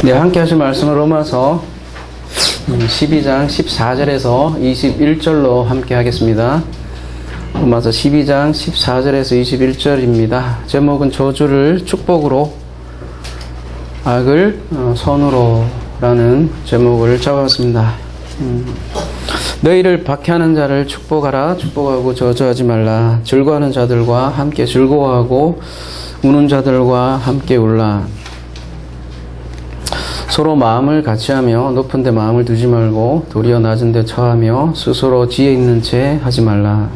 네, 함께 하실 말씀은 로마서 12장 14절에서 21절로 함께 하겠습니다. 로마서 12장 14절에서 21절입니다. 제목은 저주를 축복으로, 악을 선으로 라는 제목을 잡았습니다. 너희를 박해하는 자를 축복하라. 축복하고 저주하지 말라. 즐거워하는 자들과 함께 즐거워하고 우는 자들과 함께 울라. 서로 마음을 같이하며 높은 데 마음을 두지 말고 도리어 낮은 데 처하며 스스로 지혜 있는 채 하지 말라.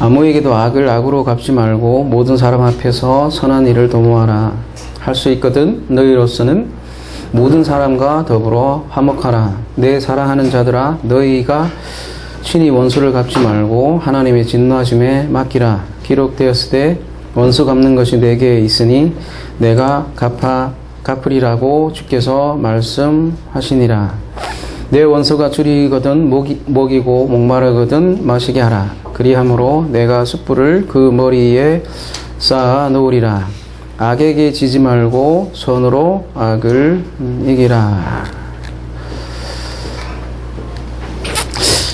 아무에게도 악을 악으로 갚지 말고 모든 사람 앞에서 선한 일을 도모하라. 할 수 있거든 너희로서는 모든 사람과 더불어 화목하라. 내 사랑하는 자들아, 너희가 친히 원수를 갚지 말고 하나님의 진노하심에 맡기라. 기록되었으되 원수 갚는 것이 내게 있으니 내가 갚으리라고 주께서 말씀하시니라. 내 원수가 줄이거든 먹이고 목마르거든 마시게 하라. 그리함으로 내가 숯불을 그 머리에 쌓아 놓으리라. 악에게 지지 말고 선으로 악을 이기라.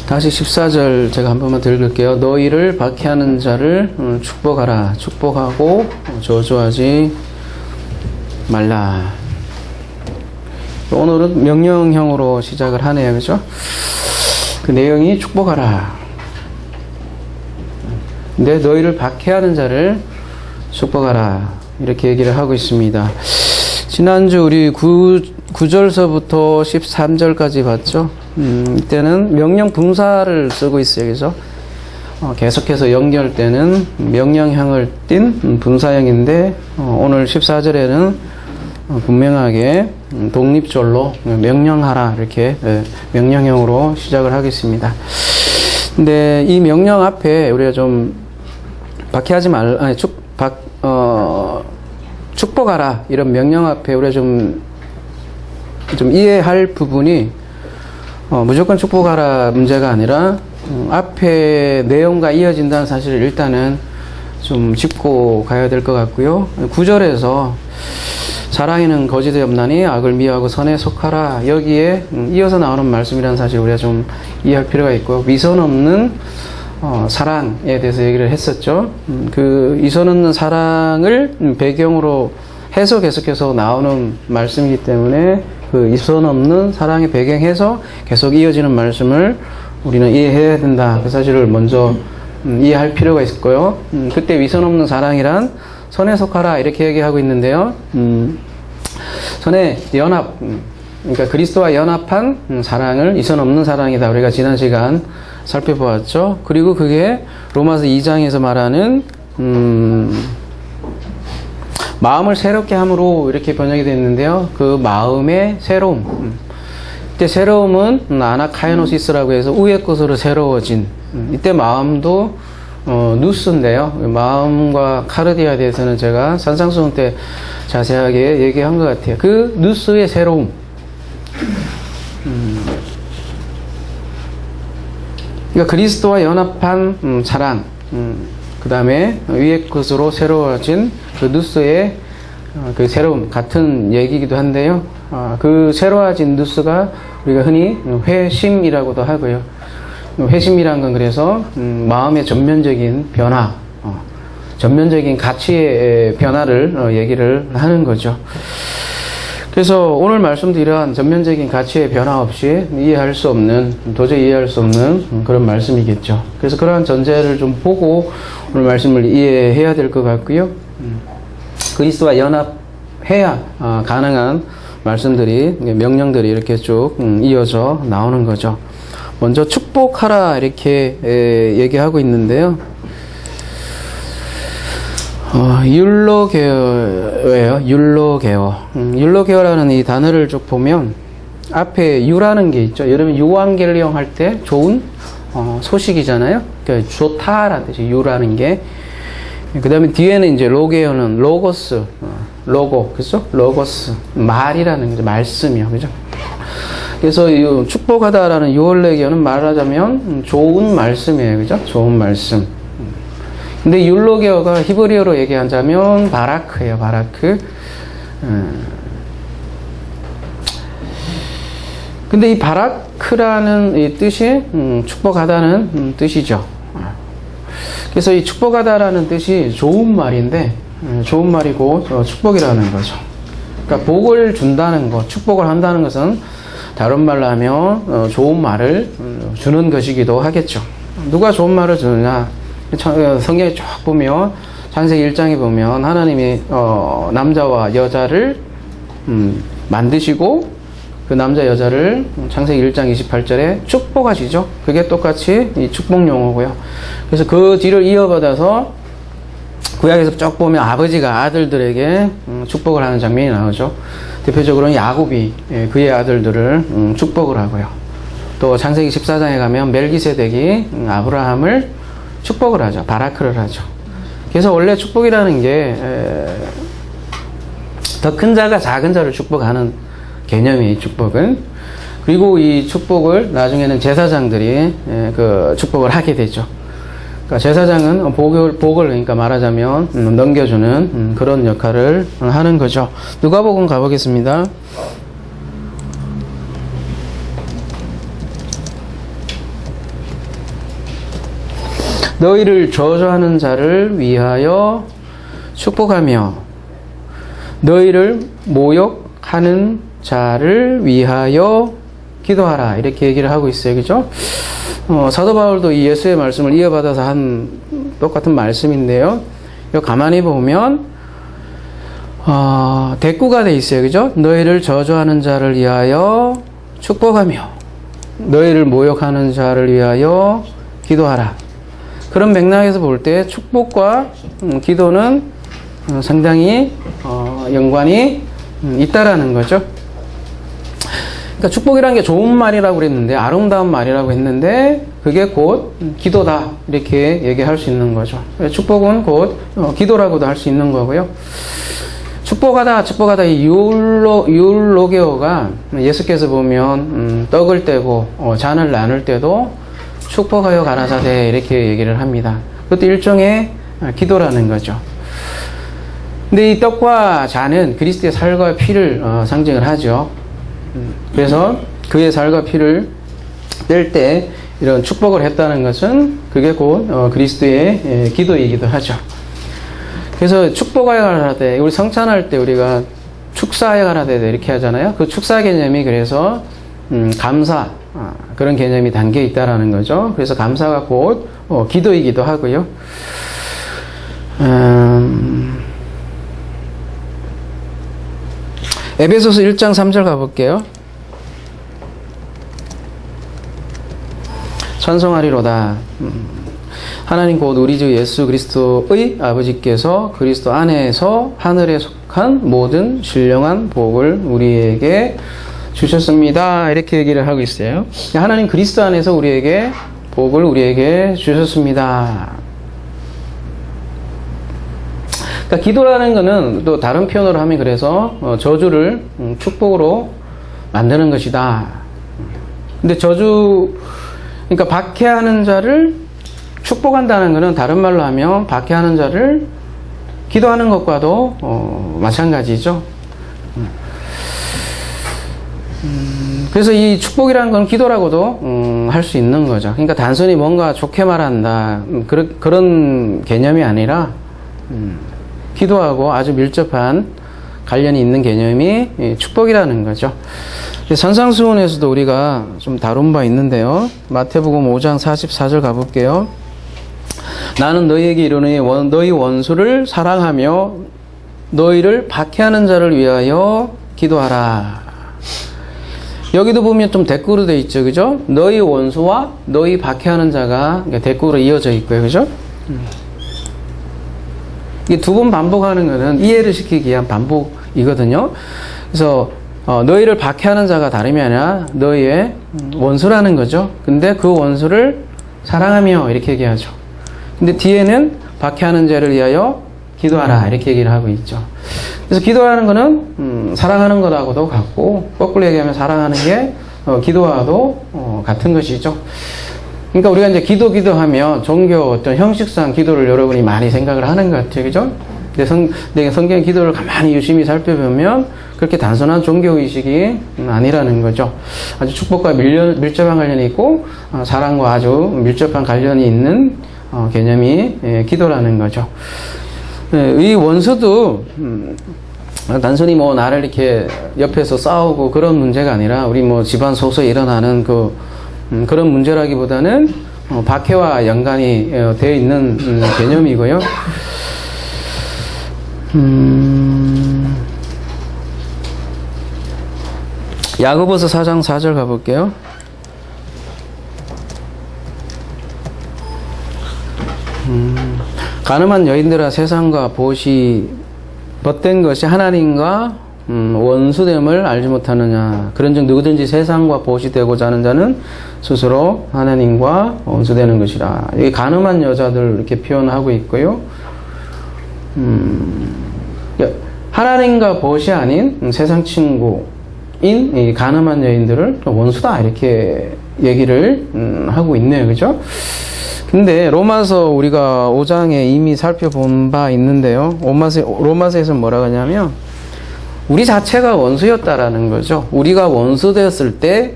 다시 14절 제가 한 번만 읽을게요. 너희를 박해하는 자를 축복하라. 축복하고 저주하지 말라. 오늘은 명령형으로 시작을 하네요. 그죠? 그 내용이 축복하라. 근데 너희를 박해하는 자를 축복하라. 이렇게 얘기를 하고 있습니다. 지난주 우리 9절서부터 13절까지 봤죠? 이때는 명령 분사를 쓰고 있어요. 그죠? 계속해서 연결되는 명령형을 띤 분사형인데, 오늘 14절에는 분명하게 독립절로 명령하라. 이렇게 명령형으로 시작을 하겠습니다. 근데 이 명령 앞에 우리가 좀 박해하지 말라, 축복하라. 이런 명령 앞에 우리가 좀 이해할 부분이 무조건 축복하라 문제가 아니라 앞에 내용과 이어진다는 사실을 일단은 좀 짚고 가야 될 것 같고요. 9절에서 사랑에는 거짓이 없나니 악을 미워하고 선에 속하라. 여기에 이어서 나오는 말씀이라는 사실을 우리가 좀 이해할 필요가 있고요. 위선 없는 사랑에 대해서 얘기를 했었죠. 그 위선 없는 사랑을 배경으로 해서 계속해서 나오는 말씀이기 때문에 그 위선 없는 사랑의 배경해서 계속 이어지는 말씀을 우리는 이해해야 된다. 그 사실을 먼저 이해할 필요가 있고요. 그때 위선 없는 사랑이란 선에 속하라 이렇게 얘기하고 있는데요. 선의 연합, 그러니까 그리스도와 연합한 사랑을 위선 없는 사랑이다. 우리가 지난 시간 살펴보았죠. 그리고 그게 로마서 2장에서 말하는 마음을 새롭게 함으로 이렇게 번역이 됐는데요. 그 마음의 새로움. 이때 새로움은 아나카이노시스라고 해서 위의 것으로 새로워진. 이때 마음도 누스인데요. 마음과 카르디아에 대해서는 제가 산상수훈 때 자세하게 얘기한 것 같아요. 그 누스의 새로움. 그러니까 그리스도와 연합한 사랑, 그 다음에 위의 것으로 새로워진 그 누스의 그 새로움 같은 얘기이기도 한데요. 그 새로워진 누스가 우리가 흔히 회심이라고도 하고요. 회심이란 건 그래서 마음의 전면적인 변화, 전면적인 가치의 변화를 얘기를 하는 거죠. 그래서 오늘 말씀도 이러한 전면적인 가치의 변화 없이 도저히 이해할 수 없는 그런 말씀이겠죠. 그래서 그러한 전제를 좀 보고 오늘 말씀을 이해해야 될 것 같고요. 그리스도와 연합해야 가능한 말씀들이, 명령들이 이렇게 쭉 이어져 나오는 거죠. 먼저 축복하라 이렇게 얘기하고 있는데요. 율로게어예요. 율로게어라는 이 단어를 쭉 보면 앞에 유라는 게 있죠. 여러분 요한겔리용 할 때 좋은 소식이잖아요. 그러니까 좋다라는 뜻이 유라는 게. 그 다음에 뒤에는 이제 로게어는 로고스, 로고, 그죠? 로고스, 말이라는 거죠. 말씀이요. 그죠? 그래서 이 축복하다라는 유월레게어는 말하자면 좋은 말씀이에요. 그죠? 좋은 말씀. 근데 율로게어가 히브리어로 얘기하자면 바라크예요. 바라크. 근데 이 바라크라는 이 뜻이 축복하다는 뜻이죠. 그래서 이 축복하다라는 뜻이 좋은 말인데, 좋은 말이고 축복이라는 거죠. 그러니까 복을 준다는 것, 축복을 한다는 것은 다른 말로 하면 좋은 말을 주는 것이기도 하겠죠. 누가 좋은 말을 주느냐? 성경에 쭉 보면 창세기 1장에 보면 하나님이 남자와 여자를 만드시고 그 남자 여자를 창세기 1장 28절에 축복하시죠. 그게 똑같이 이 축복 용어고요. 그래서 그 뒤를 이어받아서 구약에서 쭉 보면 아버지가 아들들에게 축복을 하는 장면이 나오죠. 대표적으로는 야곱이 그의 아들들을 축복을 하고요. 또 창세기 14장에 가면 멜기세덱이 아브라함을 축복을 하죠. 바라크를 하죠. 그래서 원래 축복이라는 게 더 큰 자가 작은 자를 축복하는 개념이 축복은. 그리고 이 축복을 나중에는 제사장들이 그 축복을 하게 되죠. 그러니까 제사장은 복을 그러니까 말하자면 넘겨주는 그런 역할을 하는 거죠. 누가복음 가보겠습니다. 너희를 저주하는 자를 위하여 축복하며 너희를 모욕하는 자를 위하여 기도하라. 이렇게 얘기를 하고 있어요. 그죠? 사도 바울도 이 예수의 말씀을 이어받아서 한 똑같은 말씀인데요. 이거 가만히 보면, 대꾸가 돼 있어요. 그죠? 너희를 저주하는 자를 위하여 축복하며, 너희를 모욕하는 자를 위하여 기도하라. 그런 맥락에서 볼 때 축복과 기도는 상당히 연관이 있다라는 거죠. 그러니까 축복이라는 게 좋은 말이라고 그랬는데, 아름다운 말이라고 했는데, 그게 곧 기도다. 이렇게 얘기할 수 있는 거죠. 축복은 곧 기도라고도 할 수 있는 거고요. 축복하다, 이 유울로게오가 예수께서 보면 떡을 떼고 잔을 나눌 때도 축복하여 가라사대 이렇게 얘기를 합니다. 그것도 일종의 기도라는 거죠. 근데 이 떡과 잔은 그리스도의 살과 피를 상징을 하죠. 그래서 그의 살과 피를 뗄 때 이런 축복을 했다는 것은 그게 곧 그리스도의 기도이기도 하죠. 그래서 축복하여 가라사대, 우리 성찬할 때 우리가 축사하여 가라사대 이렇게 하잖아요. 그 축사 개념이 그래서 감사 그런 개념이 담겨 있다라는 거죠. 그래서 감사가 곧 기도이기도 하고요. 에베소서 1장 3절 가볼게요. 찬송하리로다. 하나님 곧 우리 주 예수 그리스도의 아버지께서 그리스도 안에서 하늘에 속한 모든 신령한 복을 우리에게 주셨습니다. 이렇게 얘기를 하고 있어요. 하나님 그리스도 안에서 우리에게 복을 우리에게 주셨습니다. 그러니까 기도라는 거는 또 다른 표현으로 하면 그래서 저주를 축복으로 만드는 것이다. 근데 그러니까 박해하는 자를 축복한다는 것은 다른 말로 하면 박해하는 자를 기도하는 것과도 마찬가지죠. 그래서 이 축복이라는 건 기도라고도 할 수 있는 거죠. 그러니까 단순히 뭔가 좋게 말한다 그런 개념이 아니라 기도하고 아주 밀접한 관련이 있는 개념이 축복이라는 거죠. 산상수훈에서도 우리가 좀 다룬 바 있는데요. 마태복음 5장 44절 가볼게요. 나는 너희에게 이르노니 너희 원수를 사랑하며 너희를 박해하는 자를 위하여 기도하라. 여기도 보면 좀 대꾸로 되어 있죠. 그죠? 너희 원수와 너희 박해하는 자가 대꾸로 이어져 있고요. 그죠? 이게 두 번 반복하는 것은 이해를 시키기 위한 반복이거든요. 그래서 너희를 박해하는 자가 다름이 아니라 너희의 원수라는 거죠. 근데 그 원수를 사랑하며 이렇게 얘기하죠. 근데 뒤에는 박해하는 자를 위하여 기도하라 이렇게 얘기를 하고 있죠. 그래서 기도하는 거는 사랑하는 것하고도 같고 거꾸로 얘기하면 사랑하는 게 기도와도 같은 것이죠. 그러니까 우리가 이제 기도하면 종교 어떤 형식상 기도를 여러분이 많이 생각을 하는 것 같아요. 그죠? 근데 성경 기도를 가만히 유심히 살펴보면 그렇게 단순한 종교의식이 아니라는 거죠. 아주 축복과 밀접한 관련이 있고 사랑과 아주 밀접한 관련이 있는 개념이 기도라는 거죠. 이 원수도 단순히 뭐 나를 이렇게 옆에서 싸우고 그런 문제가 아니라 우리 뭐 집안 속에서 일어나는 그런 문제라기보다는 박해와 연관이 되어 있는 개념이고요. 야고보서 4장 4절 가볼게요. 가늠한 여인들아 세상과 보시 벗된 것이 하나님과 원수됨을 알지 못하느냐. 그런즉 누구든지 세상과 보시 되고자 하는 자는 스스로 하나님과 원수되는 것이라. 여기 가늠한 여자들 이렇게 표현하고 있고요. 하나님과 벗이 아닌 세상 친구인 이 가늠한 여인들을 원수다 이렇게 얘기를 하고 있네요. 그죠? 근데 로마서 우리가 5장에 이미 살펴본 바 있는데요. 로마서에서 뭐라고 하냐면 우리 자체가 원수였다라는 거죠. 우리가 원수되었을 때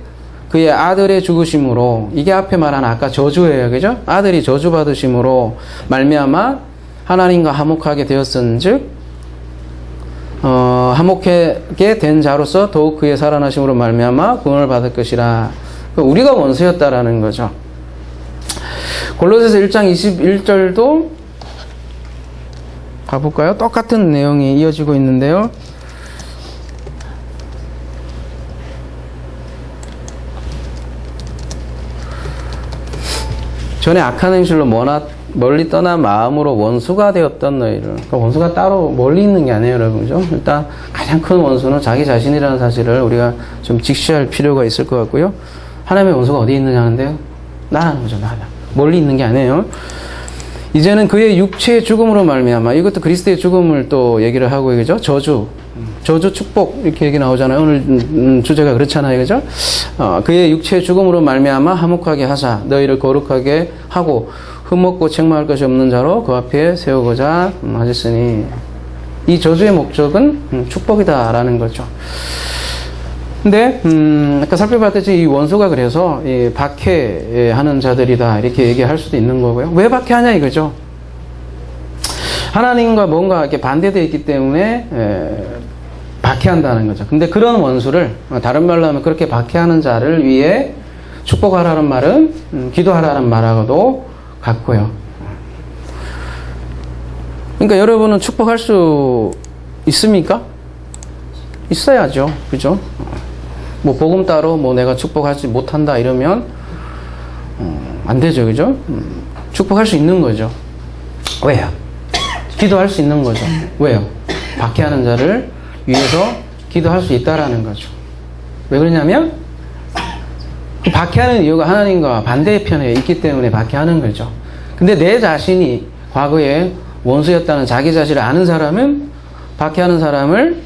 그의 아들의 죽으심으로, 이게 앞에 말한 아까 저주예요. 그죠? 아들이 저주받으심으로 말미암아 하나님과 화목하게 되었은즉 화목하게 된 자로서 더욱 그의 살아나심으로 말미암아 구원을 받을 것이라. 우리가 원수였다라는 거죠. 골로새서 1장 21절도 가볼까요? 똑같은 내용이 이어지고 있는데요. 전에 악한 행실로 멀리 떠난 마음으로 원수가 되었던 너희를. 그러니까 원수가 따로 멀리 있는 게 아니에요, 여러분. 그죠? 일단 가장 큰 원수는 자기 자신이라는 사실을 우리가 좀 직시할 필요가 있을 것 같고요. 하나님의 원수가 어디 있느냐 하는데요? 나라는 거죠, 나라. 멀리 있는 게 아니에요. 이제는 그의 육체의 죽음으로 말미암아, 이것도 그리스도의 죽음을 또 얘기를 하고, 그죠? 저주, 축복 이렇게 얘기 나오잖아요. 오늘 주제가 그렇잖아요, 그죠? 그의 육체의 죽음으로 말미암아 화목하게 하사 너희를 거룩하게 하고 흠없고 책망할 것이 없는 자로 그 앞에 세우고자 하셨으니, 이 저주의 목적은 축복이다라는 거죠. 근데 아까 살펴봤듯이 이 원수가 그래서 이 박해하는 자들이다 이렇게 얘기할 수도 있는 거고요. 왜 박해하냐 이거죠. 하나님과 뭔가 이렇게 반대되어 있기 때문에 박해한다는 거죠. 근데 그런 원수를, 다른 말로 하면 그렇게 박해하는 자를 위해 축복하라는 말은 기도하라는 말하고도 같고요. 그러니까 여러분은 축복할 수 있습니까? 있어야죠. 그죠? 뭐 복음 따로 뭐 내가 축복하지 못한다 이러면 안 되죠. 그죠? 축복할 수 있는 거죠. 왜요? 기도할 수 있는 거죠. 왜요? 박해하는 자를 위해서 기도할 수 있다라는 거죠. 왜 그러냐면 박해하는 이유가 하나님과 반대편에 있기 때문에 박해하는 거죠. 근데 내 자신이 과거에 원수였다는 자기 자신을 아는 사람은 박해하는 사람을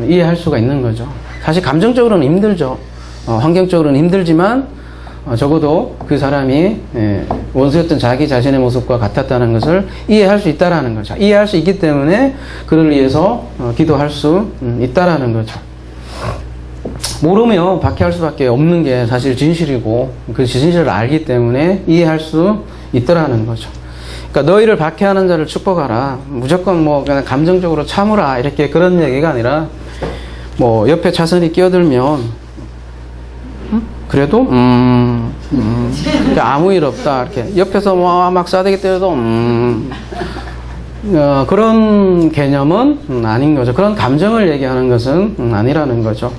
이해할 수가 있는 거죠. 사실 감정적으로는 힘들죠. 환경적으로는 힘들지만 적어도 그 사람이 원수였던 자기 자신의 모습과 같았다는 것을 이해할 수 있다라는 거죠. 이해할 수 있기 때문에 그를 위해서 기도할 수 있다라는 거죠. 모르면 박해할 수밖에 없는 게 사실 진실이고 그 진실을 알기 때문에 이해할 수 있더라는 거죠. 그러니까 너희를 박해하는 자를 축복하라. 무조건 뭐 그냥 감정적으로 참으라 이렇게 그런 얘기가 아니라, 뭐 옆에 차선이 끼어들면 그래도 아무 일 없다 이렇게 옆에서 막 싸대기 때려도 그런 개념은 아닌 거죠. 그런 감정을 얘기하는 것은 아니라는 거죠.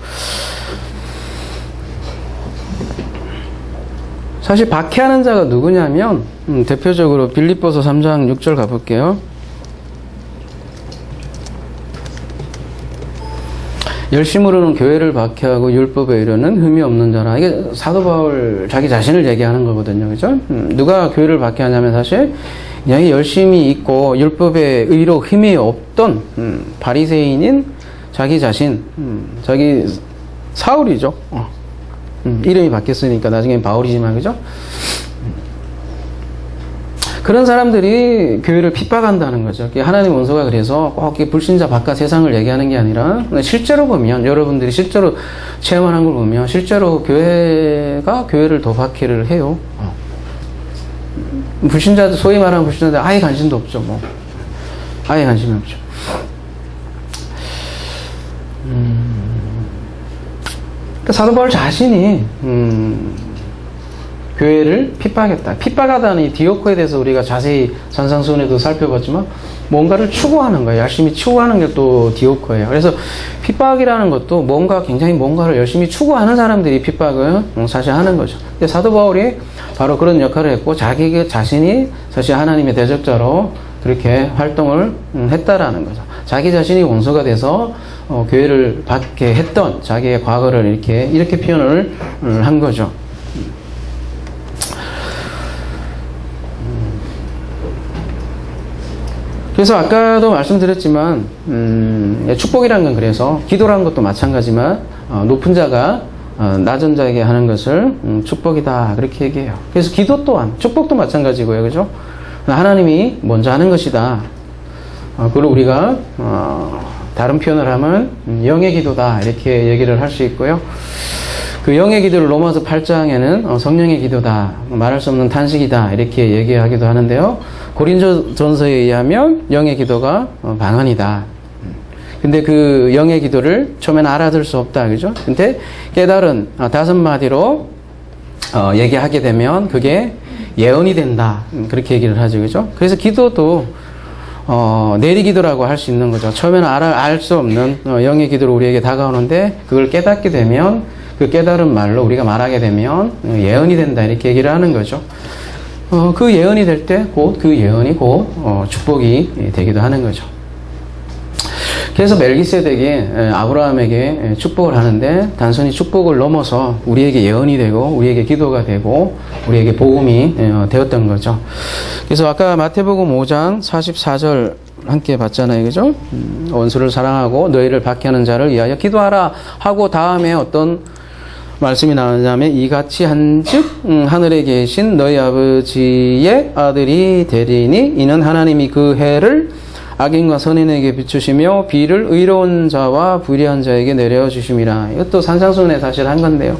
사실 박해하는 자가 누구냐면 대표적으로 빌립보서 3장 6절 가볼게요. 열심으로는 교회를 박해하고 율법에 이르는 흠이 없는 자라. 이게 사도 바울 자기 자신을 얘기하는 거거든요. 그죠? 누가 교회를 박해하냐면 사실 그냥 열심히 있고 율법의 의로 흠이 없던 바리새인인 자기 자신, 자기 사울이죠. 이름이 바뀌었으니까 나중엔 바울이지만, 그죠? 그런 사람들이 교회를 핍박한다는 거죠. 하나님 원수가 그래서 꼭 불신자 바깥 세상을 얘기하는 게 아니라 실제로 보면 여러분들이 실제로 체험하는 걸 보면 실제로 교회가 교회를 도박해를 해요. 불신자들 소위 말하는 불신자들 아예 관심도 없죠. 뭐 아예 관심이 없죠. 그러니까 사도 바울 자신이 교회를 핍박했다. 핍박하다는 이 디오코에 대해서 우리가 자세히 산상수훈에도 살펴봤지만 뭔가를 추구하는 거예요. 열심히 추구하는 게 또 디오코예요. 그래서 핍박이라는 것도 굉장히 뭔가를 열심히 추구하는 사람들이 핍박을 사실 하는 거죠. 근데 사도 바울이 바로 그런 역할을 했고 자기 자신이 사실 하나님의 대적자로 그렇게 활동을 했다라는 거죠. 자기 자신이 원수가 돼서 교회를 받게 했던 자기의 과거를 이렇게 표현을 한 거죠. 그래서 아까도 말씀드렸지만 축복이라는 건 그래서 기도라는 것도 마찬가지지만 높은 자가 낮은 자에게 하는 것을 축복이다 그렇게 얘기해요. 그래서 기도 또한 축복도 마찬가지고요. 그죠? 하나님이 먼저 하는 것이다. 그리고 우리가 다른 표현을 하면 영의 기도다 이렇게 얘기를 할 수 있고요. 그 영의 기도를 로마서 8장에는 성령의 기도다, 말할 수 없는 탄식이다 이렇게 얘기하기도 하는데요. 고린도전서에 의하면 영의 기도가 방언이다. 근데 그 영의 기도를 처음에는 알아들 수 없다, 그죠? 근데 깨달은 5마디로 얘기하게 되면 그게 예언이 된다 그렇게 얘기를 하죠, 그죠? 그래서 기도도 내리기도라고 할 수 있는 거죠. 처음에는 알 수 없는 영의 기도로 우리에게 다가오는데 그걸 깨닫게 되면 그 깨달은 말로 우리가 말하게 되면 예언이 된다 이렇게 얘기를 하는 거죠. 그 예언이 될 때 그 예언이 축복이 되기도 하는 거죠. 그래서 멜기세덱이 아브라함에게 축복을 하는데 단순히 축복을 넘어서 우리에게 예언이 되고 우리에게 기도가 되고 우리에게 복음이 되었던 거죠. 그래서 아까 마태복음 5장 44절 함께 봤잖아요. 그죠? 원수를 사랑하고 너희를 박해 하는 자를 위하여 기도하라 하고 다음에 어떤 말씀이 나오냐면 이같이 한즉 하늘에 계신 너희 아버지의 아들이 되리니 이는 하나님이 그 해를 악인과 선인에게 비추시며 비를 의로운 자와 불의한 자에게 내려주심이라. 이것도 산상수훈에 사실 한 건데요.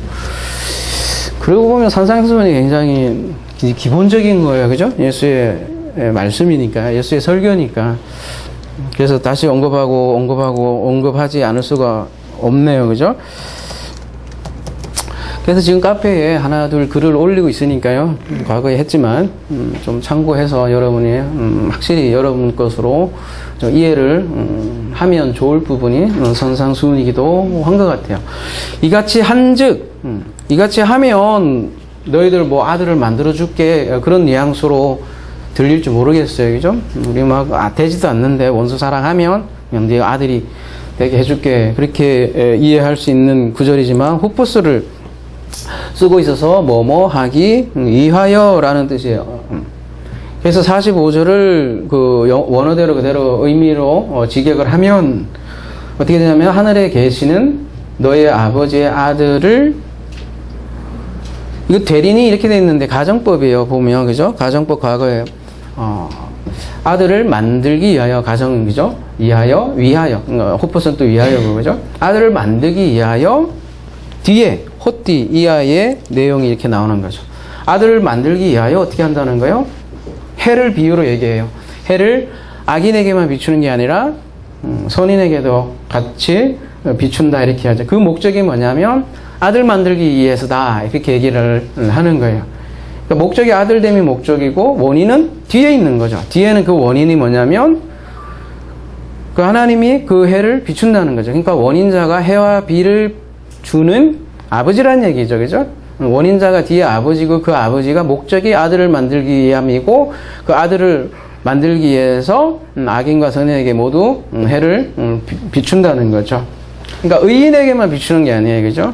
그러고 보면 산상수훈이 굉장히 기본적인 거예요. 그죠? 예수의 말씀이니까, 예수의 설교니까. 그래서 다시 언급하지 않을 수가 없네요. 그죠? 그래서 지금 카페에 하나 둘 글을 올리고 있으니까요. 과거에 했지만 좀 참고해서 여러분이 확실히 여러분 것으로 좀 이해를 하면 좋을 부분이 산상수훈이기도 한 것 같아요. 이같이 한즉 이같이 하면 너희들 뭐 아들을 만들어 줄게 그런 뉘앙스로 들릴지 모르겠어요. 그죠? 우리 막 되지도 않는데 원수 사랑하면 그냥 네 아들이 되게 해줄게 그렇게 이해할 수 있는 구절이지만 후포스를 쓰고 있어서 뭐뭐 하기 위하여 라는 뜻이에요. 그래서 45절을 그 원어대로 그대로 의미로 직역을 하면 어떻게 되냐면 하늘에 계시는 너의 아버지의 아들을 이거 되리니 이렇게 돼 있는데 가정법이에요. 보면 그죠? 가정법 과거에 아들을 만들기 위하여 가정이죠. 위하여 호포선 또 위하여 그죠? 아들을 만들기 위하여 뒤에 호띠 이하의 내용이 이렇게 나오는 거죠. 아들을 만들기 위하여 어떻게 한다는 거예요? 해를 비유로 얘기해요. 해를 악인에게만 비추는 게 아니라 선인에게도 같이 비춘다 이렇게 하죠. 그 목적이 뭐냐면 아들 만들기 위해서다 이렇게 얘기를 하는 거예요. 그러니까 목적이 아들됨이 목적이고 원인은 뒤에 있는 거죠. 뒤에는 그 원인이 뭐냐면 그 하나님이 그 해를 비춘다는 거죠. 그러니까 원인자가 해와 비를 주는 아버지란 얘기죠. 그죠? 원인자가 뒤에 아버지고 그 아버지가 목적이 아들을 만들기 위함이고 그 아들을 만들기 위해서 악인과 선인에게 모두 해를 비춘다는 거죠. 그러니까 의인에게만 비추는 게 아니에요. 그죠?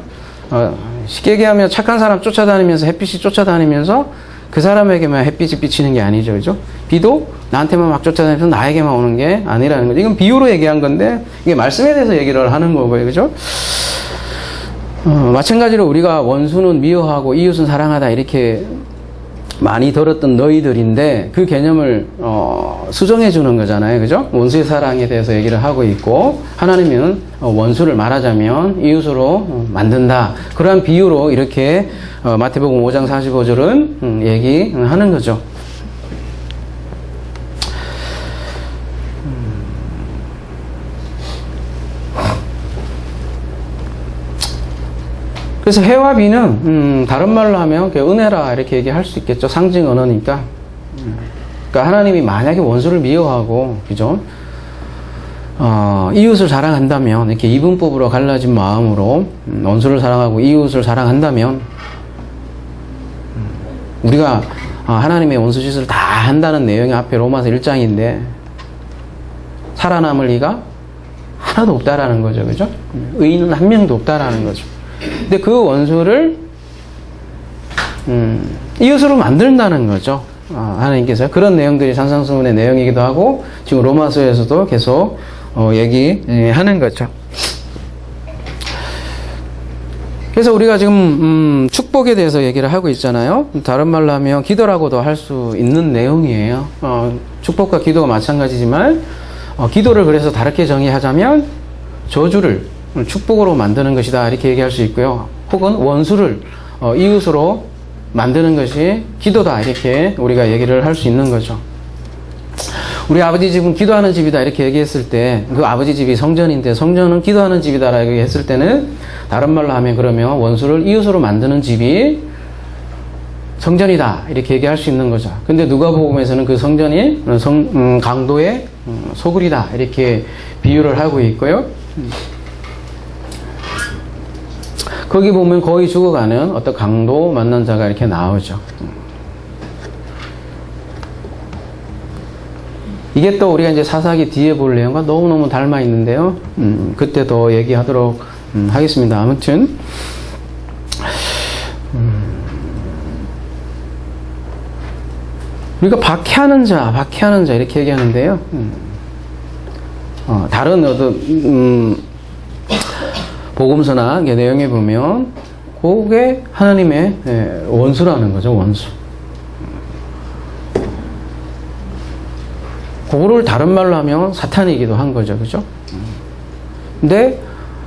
쉽게 얘기하면 착한 사람 쫓아다니면서 햇빛이 쫓아다니면서 그 사람에게만 햇빛이 비치는 게 아니죠. 그죠? 비도 나한테만 막 쫓아다니면서 나에게만 오는 게 아니라는 거죠. 이건 비유로 얘기한 건데 이게 말씀에 대해서 얘기를 하는 거고요. 그죠? 마찬가지로 우리가 원수는 미워하고 이웃은 사랑하다 이렇게 많이 들었던 너희들인데 그 개념을 수정해 주는 거잖아요. 그죠? 원수의 사랑에 대해서 얘기를 하고 있고 하나님은 원수를 말하자면 이웃으로 만든다. 그러한 비유로 이렇게 마태복음 5장 45절은 얘기하는 거죠. 그래서 해와 비는 다른 말로 하면 은혜라 이렇게 얘기할 수 있겠죠. 상징 언어니까. 그러니까 하나님이 만약에 원수를 미워하고 그죠? 이웃을 사랑한다면 이렇게 이분법으로 갈라진 마음으로 원수를 사랑하고 이웃을 사랑한다면 우리가 하나님의 원수 짓을 다 한다는 내용이 앞에 로마서 1장인데 살아남을 리가 하나도 없다라는 거죠. 그죠? 의인은 한 명도 없다라는 거죠. 근데 그 원수를 이웃으로 만든다는 거죠. 하나님께서 그런 내용들이 산상수훈의 내용이기도 하고 지금 로마서에서도 계속 얘기하는 거죠. 그래서 우리가 지금 축복에 대해서 얘기를 하고 있잖아요. 다른 말로 하면 기도라고도 할 수 있는 내용이에요. 축복과 기도가 마찬가지지만 기도를 그래서 다르게 정의하자면 저주를 축복으로 만드는 것이다 이렇게 얘기할 수 있고요. 혹은 원수를 이웃으로 만드는 것이 기도다 이렇게 우리가 얘기를 할 수 있는 거죠. 우리 아버지 집은 기도하는 집이다 이렇게 얘기했을 때 그 아버지 집이 성전인데 성전은 기도하는 집이다 라고 했을 때는 다른 말로 하면 그러면 원수를 이웃으로 만드는 집이 성전이다 이렇게 얘기할 수 있는 거죠. 근데 누가복음에서는 그 성전이 강도의 소굴이다 이렇게 비유를 하고 있고요. 거기 보면 거의 죽어가는 어떤 강도 만난 자가 이렇게 나오죠. 이게 또 우리가 이제 사사기 뒤에 볼 내용과 너무너무 닮아 있는데요. 그때 더 얘기하도록 하겠습니다. 아무튼 우리가 박해하는 자 이렇게 얘기하는데요. 다른 어떤 복음서나 내용에 보면 그게 하나님의 원수라는 거죠. 원수. 그거를 다른 말로 하면 사탄이기도 한 거죠. 그죠? 근데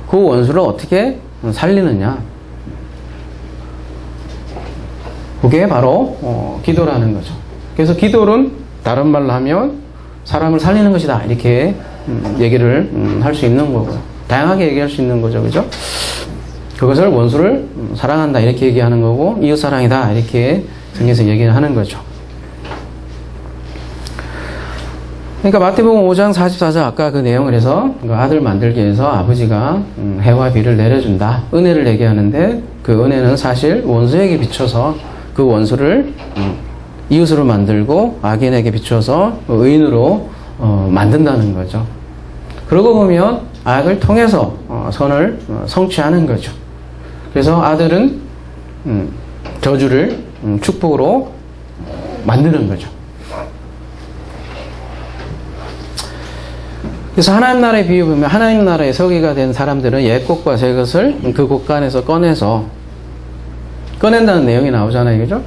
그 원수를 어떻게 살리느냐. 그게 바로 기도라는 거죠. 그래서 기도는 다른 말로 하면 사람을 살리는 것이다. 이렇게 얘기를 할 수 있는 거고요. 다양하게 얘기할 수 있는 거죠. 그죠? 그것을 원수를 사랑한다. 이렇게 얘기하는 거고, 이웃사랑이다. 이렇게 정해서 얘기를 하는 거죠. 그러니까 마태복음 5장 44절 아까 그 내용을 해서 아들 만들기 위해서 아버지가 해와 비를 내려준다. 은혜를 얘기하는데 그 은혜는 사실 원수에게 비춰서 그 원수를 이웃으로 만들고 악인에게 비춰서 의인으로 만든다는 거죠. 그러고 보면 악을 통해서 선을 성취하는 거죠. 그래서 아들은 저주를 축복으로 만드는 거죠. 그래서 하나님 나라의 비유 보면 하나님 나라의 서기가 된 사람들은 옛 것과 새 것을 그 곳간에서 꺼낸다는 내용이 나오잖아요. 그죠?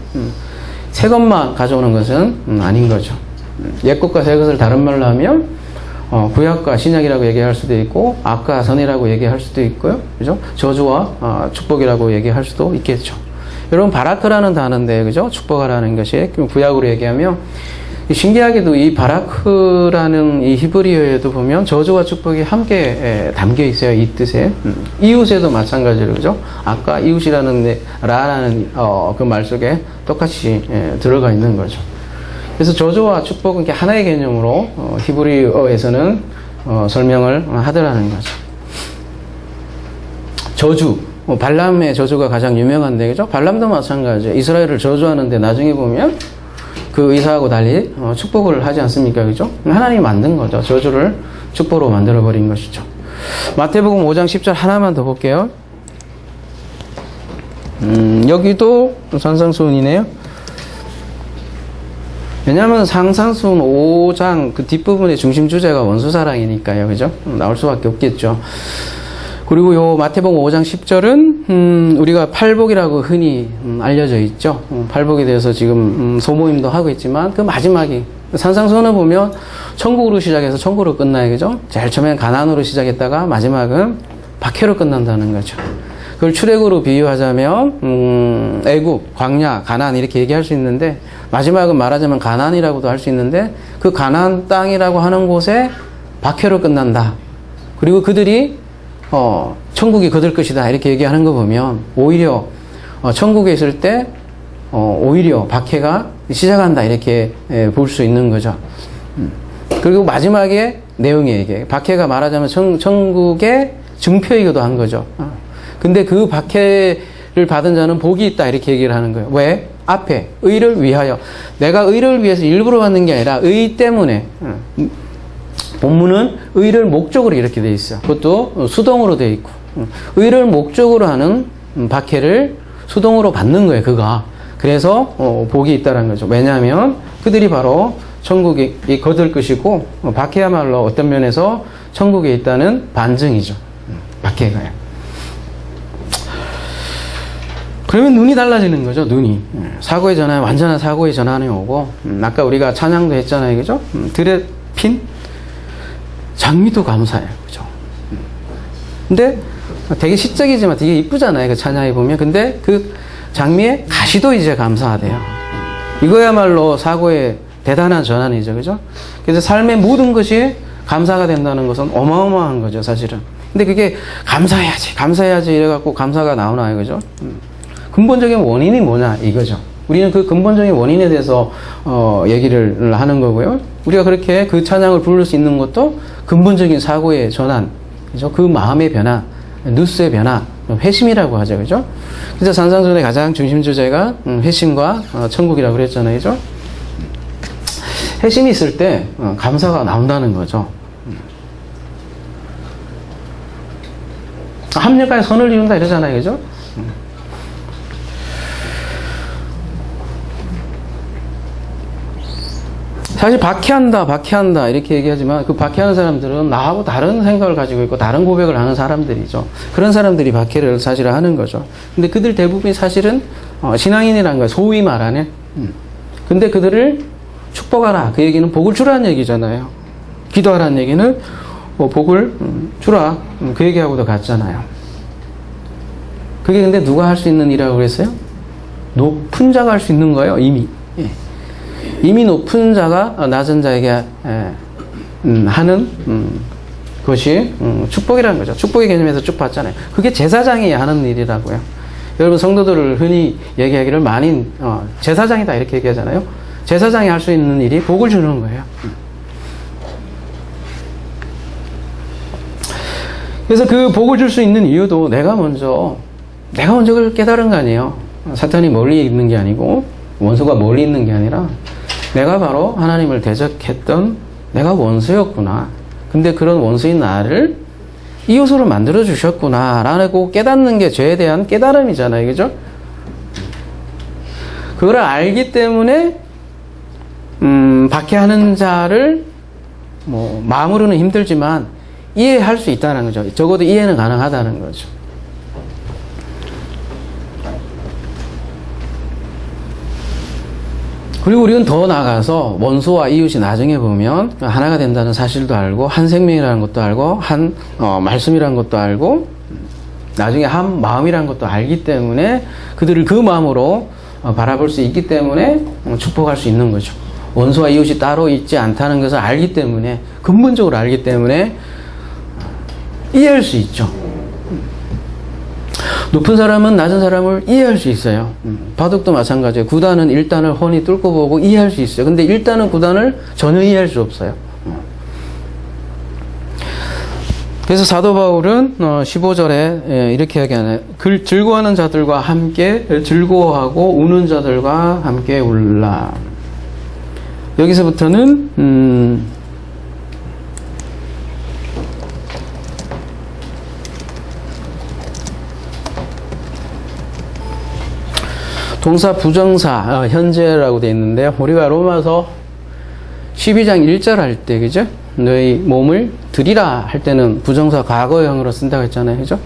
새 것만 가져오는 것은 아닌 거죠. 옛 것과 새 것을 다른 말로 하면 구약과 신약이라고 얘기할 수도 있고 악과 선이라고 얘기할 수도 있고요. 그죠? 저주와 축복이라고 얘기할 수도 있겠죠. 여러분 바라크라는 단어인데 그죠? 축복하라는 것이 구약으로 얘기하면 신기하게도 이 바라크라는 이 히브리어에도 보면 저주와 축복이 함께 담겨 있어요. 이 뜻에. 이웃에도 마찬가지로, 그죠? 아까 이웃이라는, 라라는, 그 말 속에 똑같이 들어가 있는 거죠. 그래서 저주와 축복은 이렇게 하나의 개념으로, 히브리어에서는, 설명을 하더라는 거죠. 저주. 발람의 저주가 가장 유명한데, 그죠? 발람도 마찬가지예요. 이스라엘을 저주하는데 나중에 보면, 그 의사하고 달리 축복을 하지 않습니까? 그죠? 하나님이 만든 거죠. 저주를 축복으로 만들어버린 것이죠. 마태복음 5장 10절 하나만 더 볼게요. 여기도 산상수훈이네요. 왜냐하면 산상수훈 5장 그 뒷부분의 중심 주제가 원수사랑이니까요. 그죠? 나올 수밖에 없겠죠. 그리고 요 마태복음 5장 10절은 우리가 팔복이라고 흔히 알려져 있죠. 팔복에 대해서 지금 소모임도 하고 있지만 그 마지막이 산상수훈을 보면 천국으로 시작해서 천국으로 끝나요. 그죠? 제일 처음엔 가난으로 시작했다가 마지막은 박해로 끝난다는 거죠. 그걸 출애굽으로 비유하자면 애굽, 광야, 가나안 이렇게 얘기할 수 있는데 마지막은 말하자면 가나안이라고도 할 수 있는데 그 가나안 땅이라고 하는 곳에 박해로 끝난다. 그리고 그들이 천국이 그들 것이다 이렇게 얘기하는 거 보면 오히려 천국에 있을 때 오히려 박해가 시작한다 이렇게 볼 수 있는 거죠. 그리고 마지막에 내용이 이게 박해가 말하자면 천국의 증표이기도 한 거죠. 근데 그 박해를 받은 자는 복이 있다 이렇게 얘기를 하는 거예요. 왜? 앞에 의를 위하여, 내가 의를 위해서 일부러 받는 게 아니라 의 때문에. 본문은 의를 목적으로 이렇게 돼 있어요. 그것도 수동으로 돼 있고 의를 목적으로 하는 박해를 수동으로 받는 거예요. 그가. 그래서 복이 있다는 거죠. 왜냐하면 그들이 바로 천국이 거들 것이고 박해야말로 어떤 면에서 천국에 있다는 반증이죠. 박해가요. 그러면 눈이 달라지는 거죠. 눈이. 사고의 전환, 완전한 사고의 전환이 오고 아까 우리가 찬양도 했잖아요. 그죠? 들에 핀 장미도 감사해요. 그죠? 근데 되게 시적이지만 되게 이쁘잖아요. 그 찬양에 보면. 근데 그 장미의 가시도 이제 감사하대요. 이거야말로 사고의 대단한 전환이죠. 그죠? 그래서 삶의 모든 것이 감사가 된다는 것은 어마어마한 거죠. 사실은. 근데 그게 감사해야지 이래갖고 감사가 나오나요? 그죠? 근본적인 원인이 뭐냐 이거죠. 우리는 그 근본적인 원인에 대해서 얘기를 하는 거고요. 우리가 그렇게 그 찬양을 부를 수 있는 것도 근본적인 사고의 전환, 그죠? 그 마음의 변화, 누스의 변화, 회심이라고 하죠, 그죠? 그래서 산상수훈의 가장 중심 주제가 회심과 천국이라고 그랬잖아요, 그죠? 회심이 있을 때 감사가 나온다는 거죠. 합력하여 선을 이룬다 이러잖아요, 그죠? 사실 박해한다 이렇게 얘기하지만 그 박해하는 사람들은 나하고 다른 생각을 가지고 있고 다른 고백을 하는 사람들이죠. 그런 사람들이 박해를 사실 하는 거죠. 근데 그들 대부분이 사실은 신앙인이라는 거예요. 소위 말하는. 근데 그들을 축복하라. 그 얘기는 복을 주라는 얘기잖아요. 기도하라는 얘기는 복을 주라. 그 얘기하고도 같잖아요. 그게 근데 누가 할 수 있는 일이라고 그랬어요? 높은 자가 할 수 있는 거예요. 이미 높은 자가 낮은 자에게 하는 것이 축복이라는 거죠. 축복의 개념에서 쭉 봤잖아요. 그게 제사장이 하는 일이라고요. 여러분 성도들을 흔히 얘기하기를 많이 제사장이다 이렇게 얘기하잖아요. 제사장이 할 수 있는 일이 복을 주는 거예요. 그래서 그 복을 줄 수 있는 이유도 내가 먼저 그걸 깨달은 거 아니에요. 사탄이 멀리 있는 게 아니고 원수가 멀리 있는 게 아니라 내가 바로 하나님을 대적했던 내가 원수였구나. 근데 그런 원수인 나를 이웃으로 만들어 주셨구나 라고 깨닫는 게 죄에 대한 깨달음이잖아요. 그죠? 그걸 알기 때문에 박해하는 자를 마음으로는 힘들지만 이해할 수 있다는 거죠. 적어도 이해는 가능하다는 거죠. 그리고 우리는 더 나아가서 원수와 이웃이 나중에 보면 하나가 된다는 사실도 알고 한 생명이라는 것도 알고 한 말씀이라는 것도 알고 나중에 한 마음이라는 것도 알기 때문에 그들을 그 마음으로 바라볼 수 있기 때문에 축복할 수 있는 거죠. 원수와 이웃이 따로 있지 않다는 것을 알기 때문에 근본적으로 알기 때문에 이해할 수 있죠. 높은 사람은 낮은 사람을 이해할 수 있어요. 바둑도 마찬가지예요. 9단은 1단을 훤히 뚫고 보고 이해할 수 있어요. 근데 1단은 9단을 전혀 이해할 수 없어요. 그래서 사도 바울은 15절에 이렇게 이야기하네요. 즐거워하는 자들과 함께 즐거워하고 우는 자들과 함께 울라. 여기서부터는 동사 부정사 현재라고 되어 있는데요. 우리가 로마서 12장 1절 할 때 그죠? 너희 몸을 드리라 할 때는 부정사 과거형으로 쓴다고 했잖아요. 그죠?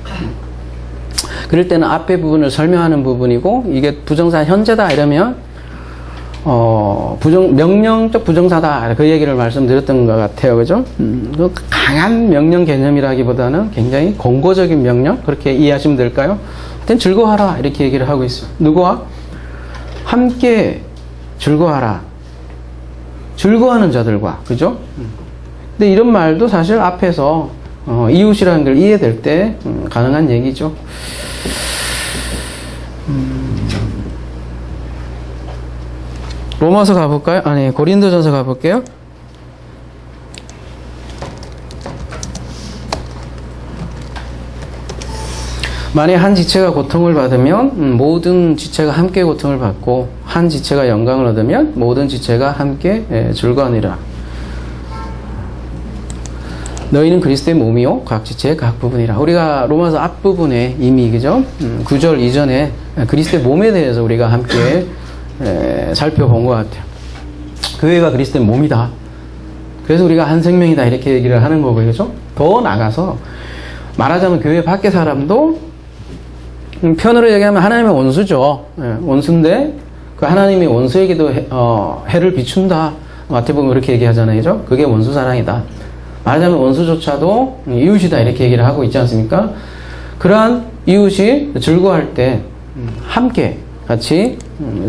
그럴 때는 앞에 부분을 설명하는 부분이고, 이게 부정사 현재다 이러면 명령적 부정사다 그 얘기를 말씀드렸던 것 같아요. 그죠? 그 강한 명령 개념이라기보다는 굉장히 권고적인 명령, 그렇게 이해하시면 될까요? 하여튼 즐거워하라 이렇게 얘기를 하고 있어요. 누구와? 함께 즐거워하라. 즐거워하는 자들과. 그죠? 근데 이런 말도 사실 앞에서 이웃이라는 걸 이해될 때 가능한 얘기죠. 로마서 가볼까요? 아니, 고린도전서 가볼게요. 만약 한 지체가 고통을 받으면 모든 지체가 함께 고통을 받고, 한 지체가 영광을 얻으면 모든 지체가 함께 즐거워하니라. 너희는 그리스도의 몸이요 각 지체의 각 부분이라. 우리가 로마서 앞부분에 이미 그죠? 9절 이전에 그리스도의 몸에 대해서 우리가 함께 살펴본 것 같아요. 교회가 그리스도의 몸이다. 그래서 우리가 한 생명이다 이렇게 얘기를 하는 거고요. 그죠? 더 나가서 말하자면 교회 밖의 사람도 편으로 얘기하면 하나님의 원수죠. 원수인데 그 하나님의 원수에게도 해를 비춘다. 마태복음 그렇게 얘기하잖아요. 그죠? 그게 원수 사랑이다. 말하자면 원수조차도 이웃이다 이렇게 얘기를 하고 있지 않습니까? 그러한 이웃이 즐거워할 때 함께 같이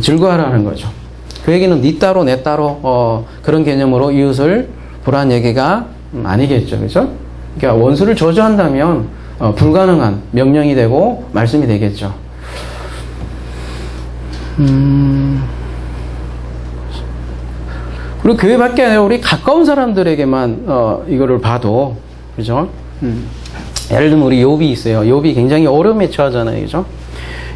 즐거워하라는 거죠. 그 얘기는 네 따로 내 따로 그런 개념으로 이웃을 보라는 얘기가 아니겠죠. 그죠? 그러니까 원수를 저주한다면 불가능한 명령이 되고 말씀이 되겠죠. 그리고 교회밖에 아니라 우리 가까운 사람들에게만 이거를 봐도 그죠? 예를 들면 우리 욥이 있어요. 욥이 굉장히 어려움에 처하잖아요. 그죠?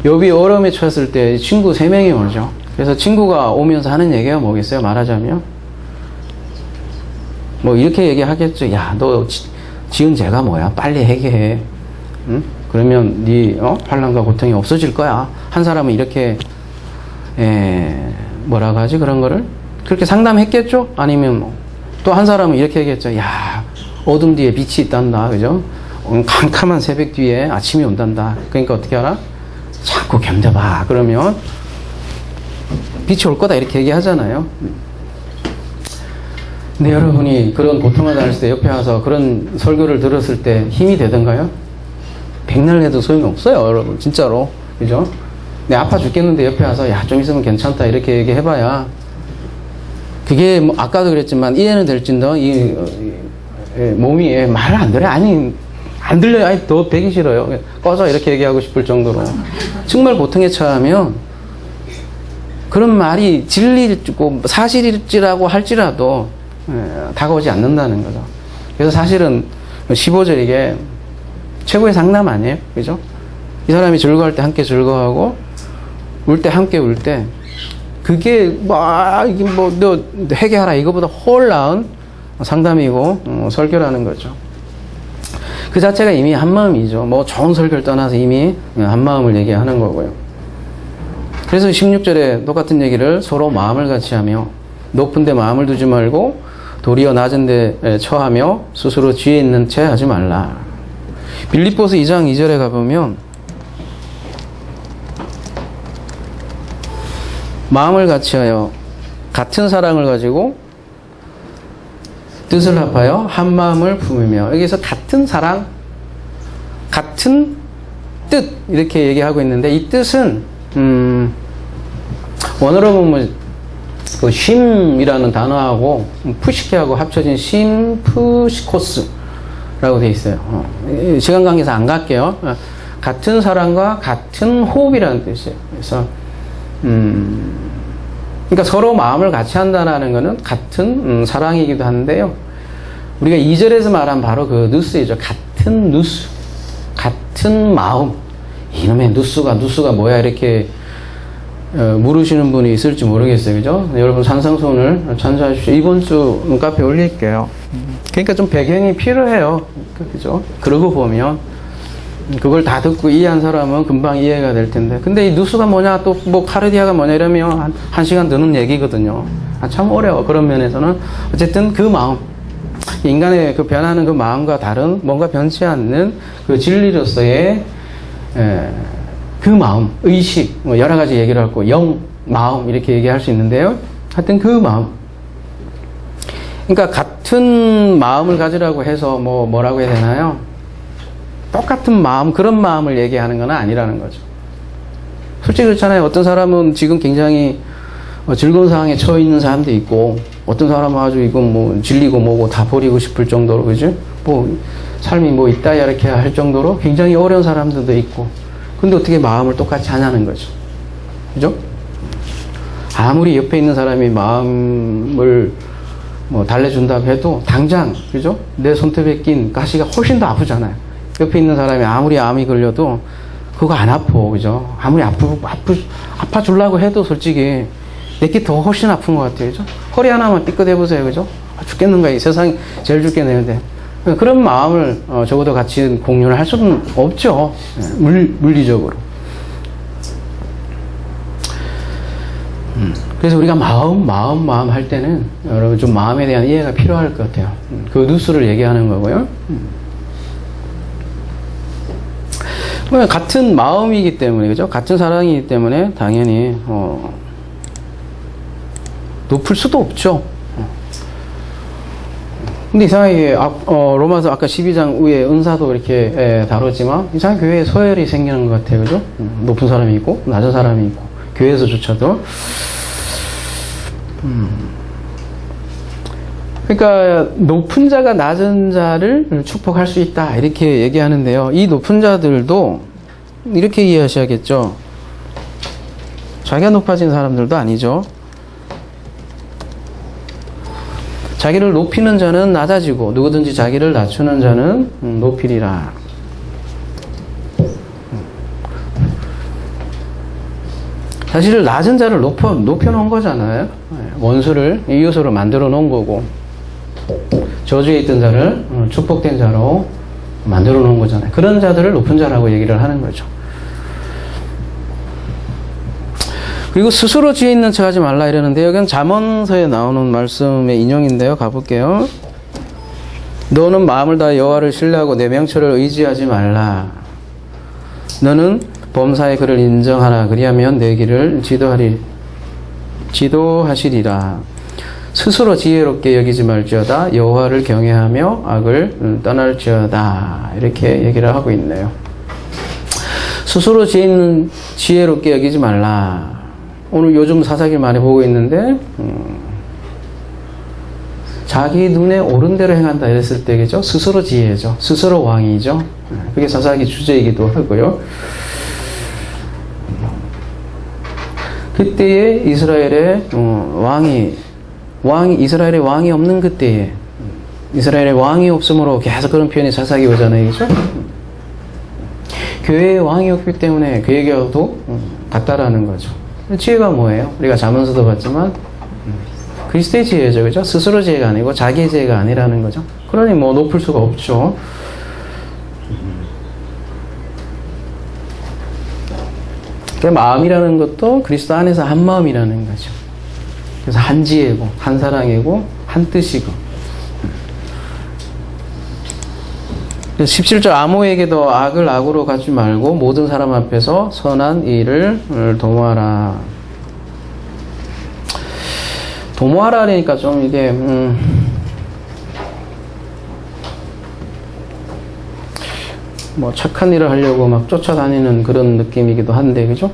욥이 어려움에 처했을 때 친구 3명이 오죠. 그래서 친구가 오면서 하는 얘기가 뭐겠어요? 말하자면 뭐 이렇게 얘기하겠죠. 야, 너 지은 죄가 뭐야? 빨리 회개해. 응? 그러면 네 환난과 고통이 없어질 거야. 한 사람은 이렇게 뭐라고 하지? 그런 거를 그렇게 상담했겠죠? 아니면 또 한 사람은 이렇게 얘기했죠. 야, 어둠 뒤에 빛이 있단다. 그죠? 캄캄한 새벽 뒤에 아침이 온단다. 그러니까 어떻게 알아? 자꾸 견뎌봐. 그러면 빛이 올 거다. 이렇게 얘기하잖아요. 근데 여러분이 그런 고통을 당했을 때 옆에 와서 그런 설교를 들었을 때 힘이 되던가요? 백날 해도 소용이 없어요. 여러분. 진짜로. 그죠? 내 아파 죽겠는데 옆에 와서 야, 좀 있으면 괜찮다. 이렇게 얘기해봐야 그게 뭐 아까도 그랬지만 이해는 될진더 이 몸이 말을 안 들어요. 아니 안 들려요. 아니 더 배기 싫어요. 꺼져 이렇게 얘기하고 싶을 정도로 정말 고통에 처하면 그런 말이 진리고 사실일지라고 할지라도 다가오지 않는다는 거죠. 그래서 사실은 15절 이게 최고의 상담 아니에요? 그죠? 이 사람이 즐거워할 때 함께 즐거워하고 울 때 함께 울 때 그게 이게 너 회개하라 이거보다 훨 나은 상담이고 설교라는 거죠. 그 자체가 이미 한 마음이죠. 뭐 좋은 설교를 떠나서 이미 한 마음을 얘기하는 거고요. 그래서 16절에 똑같은 얘기를 서로 마음을 같이 하며 높은 데 마음을 두지 말고 도리어 낮은 데 처하며 스스로 지혜 있는 채 하지 말라. 빌립보서 2장 2절에 가보면 마음을 같이하여 같은 사랑을 가지고 뜻을 합하여 한 마음을 품으며 여기서 같은 사랑, 같은 뜻 이렇게 얘기하고 있는데 이 뜻은 원어로 보면 그 쉼이라는 단어하고 푸시케하고 합쳐진 심푸시코스라고 되어 있어요. 시간 관계에서 안 갈게요. 같은 사랑과 같은 호흡이라는 뜻이에요. 그래서 그러니까 서로 마음을 같이 한다는 것은 같은 사랑이기도 한데요. 우리가 2절에서 말한 바로 그 누스이죠. 같은 누스, 같은 마음. 이놈의 누스가 뭐야 이렇게 물으시는 분이 있을지 모르겠어요. 그죠? 여러분 산상수훈을 찬송하십시오. 이번 주 카페에 올릴게요. 그러니까 좀 배경이 필요해요. 그죠? 그러고 보면 그걸 다 듣고 이해한 사람은 금방 이해가 될 텐데. 근데 이 누수가 뭐냐, 또 뭐 카르디아가 뭐냐 이러면 한 시간 드는 얘기거든요. 참 어려워. 그런 면에서는. 어쨌든 그 마음. 인간의 그 변하는 그 마음과 다른 뭔가 변치 않는 그 진리로서의 그 마음, 의식, 뭐 여러 가지 얘기를 하고 영, 마음 이렇게 얘기할 수 있는데요. 하여튼 그 마음. 그러니까 같은 마음을 가지라고 해서 뭐라고 해야 되나요? 똑같은 마음, 그런 마음을 얘기하는 건 아니라는 거죠. 솔직히 그렇잖아요. 어떤 사람은 지금 굉장히 즐거운 상황에 처해 있는 사람도 있고, 어떤 사람은 아주 이건 뭐 질리고 뭐고 다 버리고 싶을 정도로, 그죠? 뭐 삶이 뭐 있다 이렇게 할 정도로 굉장히 어려운 사람들도 있고, 근데 어떻게 마음을 똑같이 하냐는 거죠. 그죠? 아무리 옆에 있는 사람이 마음을 뭐 달래준다고 해도 당장, 그죠? 내 손톱에 낀 가시가 훨씬 더 아프잖아요. 옆에 있는 사람이 아무리 암이 걸려도 그거 안 아파, 그죠? 아무리 아파주려고 해도 솔직히 내게 더 훨씬 아픈 것 같아요, 그죠? 허리 하나만 삐끗해보세요, 그죠? 죽겠는가, 이 세상 제일 죽겠는데. 그런 마음을 적어도 같이 공유를 할 수는 없죠. 물리적으로. 그래서 우리가 마음 할 때는 여러분 좀 마음에 대한 이해가 필요할 것 같아요. 그 누수를 얘기하는 거고요. 같은 마음이기 때문에, 그죠? 같은 사랑이기 때문에 당연히 높을 수도 없죠. 근데 이상하게 로마서 아까 12장 위에 은사도 이렇게 다뤘지만 이상하게 교회에 서열이 생기는 것 같아요, 그죠? 높은 사람이 있고 낮은 사람이 있고 교회에서조차도. 그러니까 높은 자가 낮은 자를 축복할 수 있다 이렇게 얘기하는데요. 이 높은 자들도 이렇게 이해하셔야겠죠. 자기가 높아진 사람들도 아니죠. 자기를 높이는 자는 낮아지고 누구든지 자기를 낮추는 자는 높이리라. 사실 낮은 자를 높여놓은 거잖아요. 원수를 이웃으로 만들어 놓은 거고, 저주에 있던 자를 축복된 자로 만들어 놓은 거잖아요. 그런 자들을 높은 자라고 얘기를 하는 거죠. 그리고 스스로 지혜 있는 척 하지 말라 이러는데, 여기는 잠언서에 나오는 말씀의 인용인데요. 가볼게요. 너는 마음을 다해 여호와를 신뢰하고 내 명철을 의지하지 말라. 너는 범사의 그를 인정하라. 그리하면 내 길을 지도하시리라. 스스로 지혜롭게 여기지 말지어다. 여호와를 경외하며 악을 떠날지어다. 이렇게 얘기를 하고 있네요. 스스로 지혜롭게 여기지 말라. 오늘 요즘 사사기 많이 보고 있는데 자기 눈에 옳은 대로 행한다 이랬을 때겠죠. 스스로 지혜죠. 스스로 왕이죠. 그게 사사기 주제이기도 하고요. 그때에 이스라엘의 이스라엘의 왕이 없는 그때에, 이스라엘의 왕이 없으므로 계속 그런 표현이 사사기 오잖아요, 그죠? 교회에 왕이 없기 때문에 그 얘기하고도 같다라는 거죠. 지혜가 뭐예요? 우리가 잠언서도 봤지만 그리스도의 지혜죠, 그죠? 스스로 지혜가 아니고 자기의 지혜가 아니라는 거죠. 그러니 뭐 높을 수가 없죠. 마음이라는 것도 그리스도 안에서 한 마음이라는 거죠. 그래서 한 지혜고, 한 사랑이고, 한 뜻이고. 17절 아모에게도 악을 악으로 갚지 말고 모든 사람 앞에서 선한 일을 도모하라. 도모하라니까 좀 이게 뭐 착한 일을 하려고 막 쫓아다니는 그런 느낌이기도 한데, 그죠?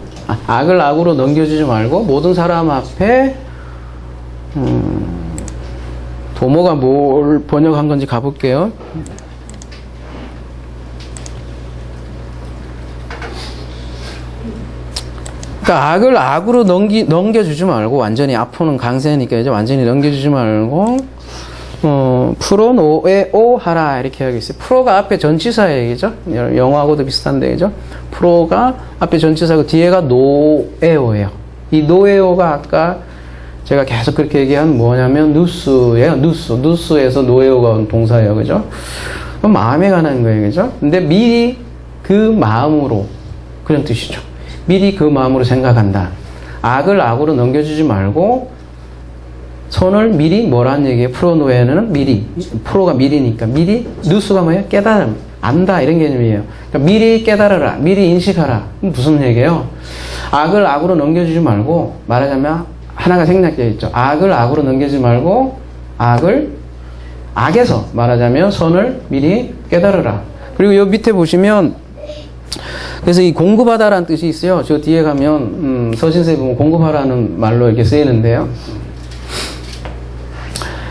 악을 악으로 넘겨주지 말고 모든 사람 앞에 도모가 뭘 번역한 건지 가볼게요. 그러니까 악을 악으로 넘겨주지 말고, 완전히 아프는 강세니까 이제 완전히 넘겨주지 말고 프로 노에오 하라 이렇게 하겠어요. 프로가 앞에 전치사예요, 그죠? 영어하고도 비슷한데, 그죠? 프로가 앞에 전치사고 뒤에가 노에오예요. 이 노에오가 아까 제가 계속 그렇게 얘기한 뭐냐면 누스예요. 누스에서 노에오가 온 동사예요, 그죠? 그럼 마음에 관한 거예요, 그죠? 근데 미리 그 마음으로, 그런 뜻이죠. 미리 그 마음으로 생각한다. 악을 악으로 넘겨주지 말고 선을 미리 뭐라는 얘기예요? 프로노에는 미리. 프로가 미리니까. 미리, 누스가 뭐예요? 깨달음. 안다. 이런 개념이에요. 그러니까 미리 깨달아라. 미리 인식하라. 무슨 얘기예요? 악을 악으로 넘겨주지 말고, 말하자면 하나가 생략되어 있죠. 악을 악으로 넘기지 말고, 악에서 말하자면 선을 미리 깨달으라. 그리고 요 밑에 보시면, 그래서 이 공급하다라는 뜻이 있어요. 저 뒤에 가면, 서신서에 보면 공급하라는 말로 이렇게 쓰이는데요.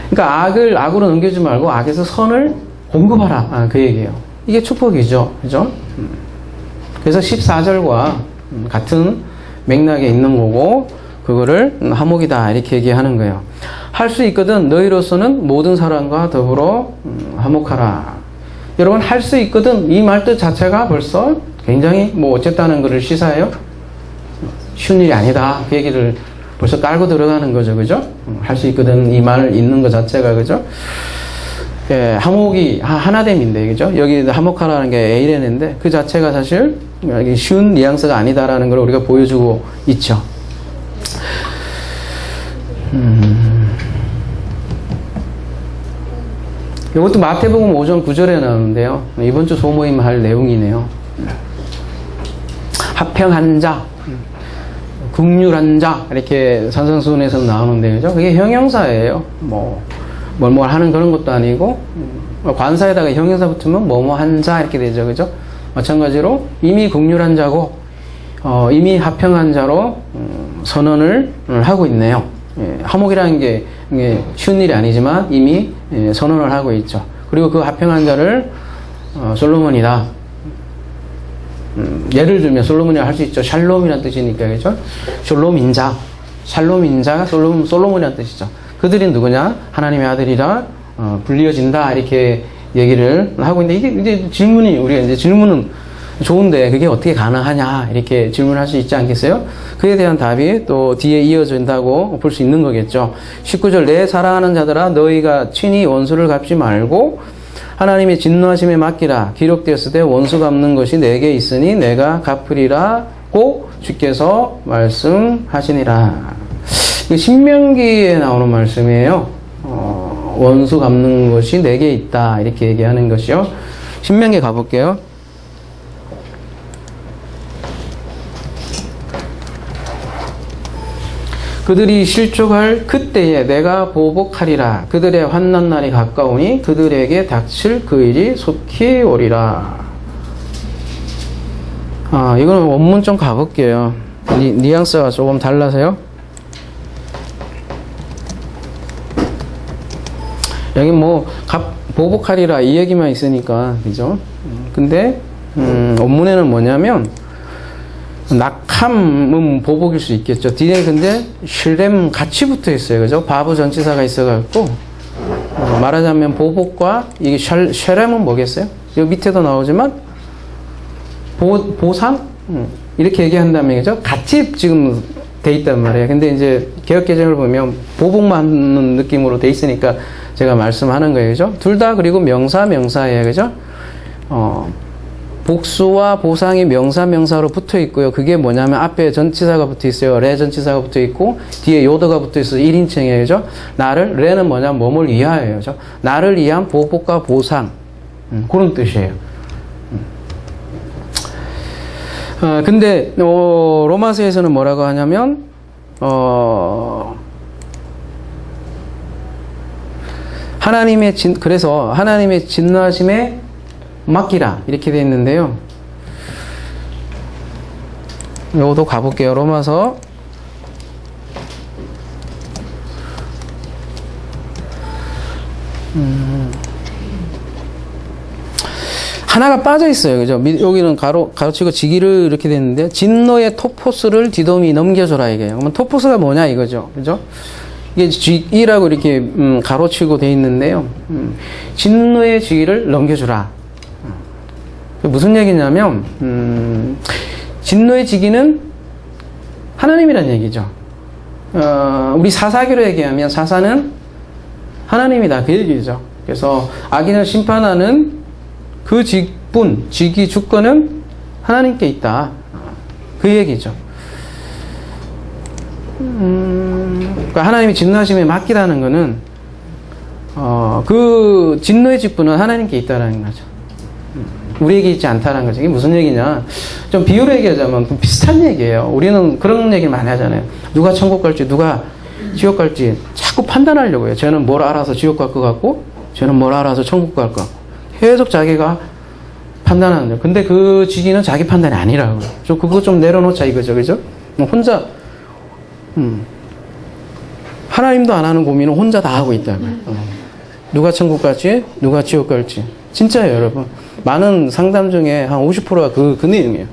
그러니까 악을 악으로 넘기지 말고 악에서 선을 공급하라. 그 얘기예요. 이게 축복이죠. 그죠? 그래서 14절과 같은 맥락에 있는 거고, 그거를 화목이다. 이렇게 얘기하는 거예요. 할 수 있거든. 너희로서는 모든 사람과 더불어 화목하라. 여러분, 할 수 있거든. 이 말뜻 자체가 벌써 굉장히 어쨌다는 것을 시사해요. 쉬운 일이 아니다. 그 얘기를 벌써 깔고 들어가는 거죠. 그죠? 할 수 있거든. 이 말 있는 것 자체가, 그죠? 예, 화목이 하나됨인데, 그죠? 여기 화목하라는 게 에이레는데, 그 자체가 사실 쉬운 뉘앙스가 아니다라는 걸 우리가 보여주고 있죠. 이것도 마태복음 5장 9절에 나오는데요. 이번 주 소모임 할 내용이네요. 합평한 자, 긍휼한 자, 이렇게 산상수훈에서 나오는데, 그죠? 그게 형용사예요. 뭘 하는 그런 것도 아니고, 관사에다가 형용사 붙으면 한 자, 이렇게 되죠. 그죠? 마찬가지로, 이미 긍휼한 자고, 이미 합평한 자로, 선언을 하고 있네요. 예, 화목이라는 게 쉬운 일이 아니지만, 이미 선언을 하고 있죠. 그리고 그 합평한 자를, 솔로몬이다. 예를 들면 솔로몬이 할 수 있죠. 샬롬이라는 뜻이니까, 그죠? 샬롬인자가 솔로몬이라는 뜻이죠. 그들이 누구냐? 하나님의 아들이라 불리어진다. 이렇게 얘기를 하고 있는데, 이게 이제 질문이, 우리가 이제 질문은 좋은데, 그게 어떻게 가능하냐? 이렇게 질문할 수 있지 않겠어요? 그에 대한 답이 또 뒤에 이어진다고 볼 수 있는 거겠죠. 19절, 내 사랑하는 자들아, 너희가 친히 원수를 갚지 말고, 하나님의 진노하심에 맡기라. 기록되었을 때 원수 갚는 것이 내게 있으니 내가 갚으리라고 주께서 말씀하시니라. 신명기에 나오는 말씀이에요. 원수 갚는 것이 내게 있다. 이렇게 얘기하는 것이요. 신명기 가볼게요. 그들이 실족할 그때에 내가 보복하리라. 그들의 환난 날이 가까우니 그들에게 닥칠 그 일이 속히 오리라. 이거는 원문 좀 가볼게요. 뉘앙스가 조금 달라서요. 여기 보복하리라 이 얘기만 있으니까, 그죠? 근데, 원문에는 뭐냐면, 낙함은 보복일 수 있겠죠. 뒤에 근데 쉴렘 같이 붙어 있어요. 그죠? 바보 전치사가 있어갖고, 말하자면 보복과 이게 쉘렘은 뭐겠어요? 여기 밑에도 나오지만, 보상? 이렇게 얘기한다면, 그죠? 같이 지금 돼 있단 말이에요. 근데 이제 개혁개정을 보면 보복만 하는 느낌으로 돼 있으니까 제가 말씀하는 거예요. 그죠? 둘 다 그리고 명사예요. 그죠? 복수와 보상이 명사로 붙어 있고요. 그게 뭐냐면 앞에 전치사가 붙어 있어요. 레 전치사가 붙어 있고 뒤에 요더가 붙어 있어서 1인칭이에요. 그죠? 레는 뭐냐면 뭐뭘 위하여요. 그죠? 나를 위한 보복과 보상. 그런 뜻이에요. 근데 로마서에서는 뭐라고 하냐면 그래서 하나님의 진노하심에 맡기라 이렇게 되어 있는데요. 요것도 가볼게요. 로마서 하나가 빠져 있어요. 그죠? 여기는 가로치고 지기를 이렇게 됐는데, 진노의 토포스를 디돔이 넘겨줘라, 이게요. 그러면 토포스가 뭐냐, 이거죠. 그죠? 이게 지기라고 이렇게, 가로치고 돼 있는데요. 진노의 지기를 넘겨주라. 무슨 얘기냐면, 진노의 지기는 하나님이란 얘기죠. 우리 사사기로 얘기하면 사사는 하나님이다. 그 얘기죠. 그래서 악인을 심판하는 그 직기, 주권은 하나님께 있다. 그 얘기죠. 그러니까 하나님이 진노하심에 맡기라는 거는 그 진노의 직분은 하나님께 있다라는 거죠. 우리에게 있지 않다는 거죠. 이게 무슨 얘기냐? 좀 비유로 얘기하자면 비슷한 얘기예요. 우리는 그런 얘기를 많이 하잖아요. 누가 천국 갈지, 누가 지옥 갈지 자꾸 판단하려고 해요. 쟤는 뭘 알아서 지옥 갈 것 같고, 쟤는 뭘 알아서 천국 갈 것 같고. 계속 자기가 판단하는 거예요. 근데 그 지기는 자기 판단이 아니라고. 그거 좀 내려놓자 이거죠. 그죠? 혼자, 하나님도 안 하는 고민을 혼자 다 하고 있다고요. 누가 천국 갈지, 누가 지옥 갈지. 진짜예요, 여러분. 많은 상담 중에 한 50%가 그 내용이에요.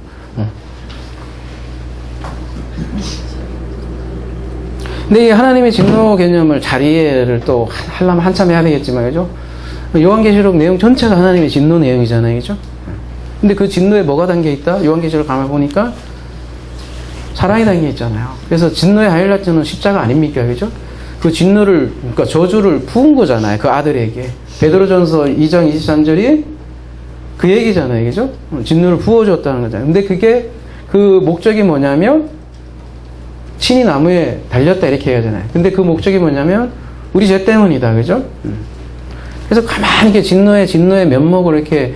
근데 이 하나님의 진노 개념을 잘 이해를 또 하려면 한참 해야 되겠지만, 그죠? 요한계시록 내용 전체가 하나님의 진노 내용이잖아요, 그죠? 근데 그 진노에 뭐가 담겨 있다? 요한계시록 가만 보니까 사랑이 담겨 있잖아요. 그래서 진노의 하이라이트는 십자가 아닙니까, 그죠? 그 진노를, 그러니까 저주를 부은 거잖아요, 그 아들에게. 베드로전서 2장 23절이 그 얘기잖아요, 그죠? 진노를 부어줬다는 거잖아요. 근데 그게 그 목적이 뭐냐면 친히 나무에 달렸다 이렇게 얘기하잖아요. 근데 그 목적이 뭐냐면 우리 죄 때문이다, 그죠? 그래서 가만히 이렇게 진노의 면목을 이렇게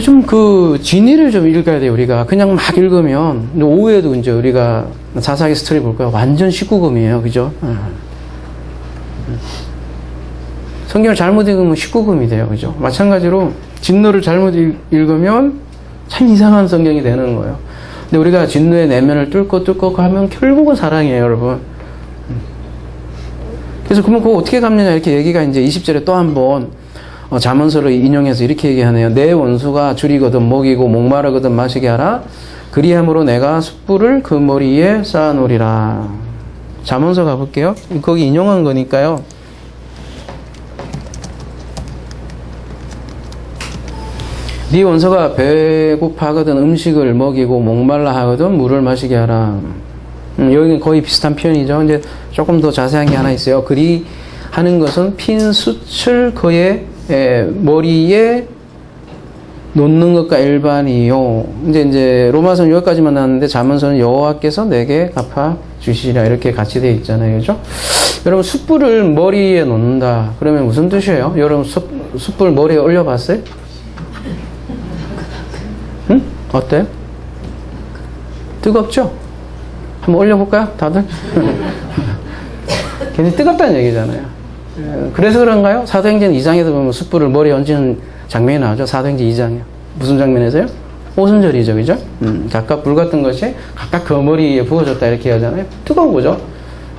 좀 그 진리를 좀 읽어야 돼요, 우리가. 그냥 막 읽으면 오후에도 이제 우리가 자사기 스토리 볼 거야. 완전 19금이에요, 그죠? 성경을 잘못 읽으면 19금이 돼요, 그죠? 마찬가지로 진노를 잘못 읽으면 참 이상한 성경이 되는 거예요. 근데 우리가 진노의 내면을 뚫고 가면 결국은 사랑이에요, 여러분. 그래서 그러면 그거 어떻게 갚느냐 이렇게 얘기가 이제 20절에 또 한 번 잠언서를 인용해서 이렇게 얘기하네요. 내 원수가 줄이거든 먹이고 목마르거든 마시게 하라. 그리함으로 내가 숯불을 그 머리에 쌓아놓으리라. 잠언서 가볼게요. 거기 인용한 거니까요. 네 원수가 배고파하거든 음식을 먹이고 목말라 하거든 물을 마시게 하라. 여기는 거의 비슷한 표현이죠. 이제 조금 더 자세한 게 하나 있어요. 그리 하는 것은 핀 숯을 그의 머리에 놓는 것과 일반이요. 이제 로마서는 여기까지만 나왔는데 잠언서는 여호와께서 내게 갚아 주시리라 이렇게 같이 되어 있잖아요, 그죠? 여러분 숯불을 머리에 놓는다. 그러면 무슨 뜻이에요? 여러분 숯불 머리에 올려봤어요? 응? 어때요? 뜨겁죠? 한번 올려볼까요? 다들? 굉장히 뜨겁다는 얘기잖아요. 그래서 그런가요? 사도행전 2장에도 보면 숯불을 머리에 얹는 장면이 나오죠. 사도행전 2장이요. 무슨 장면에서요? 오순절이죠, 그죠? 각각 불 같은 것이 각각 그 머리에 부어졌다 이렇게 하잖아요. 뜨거운 거죠.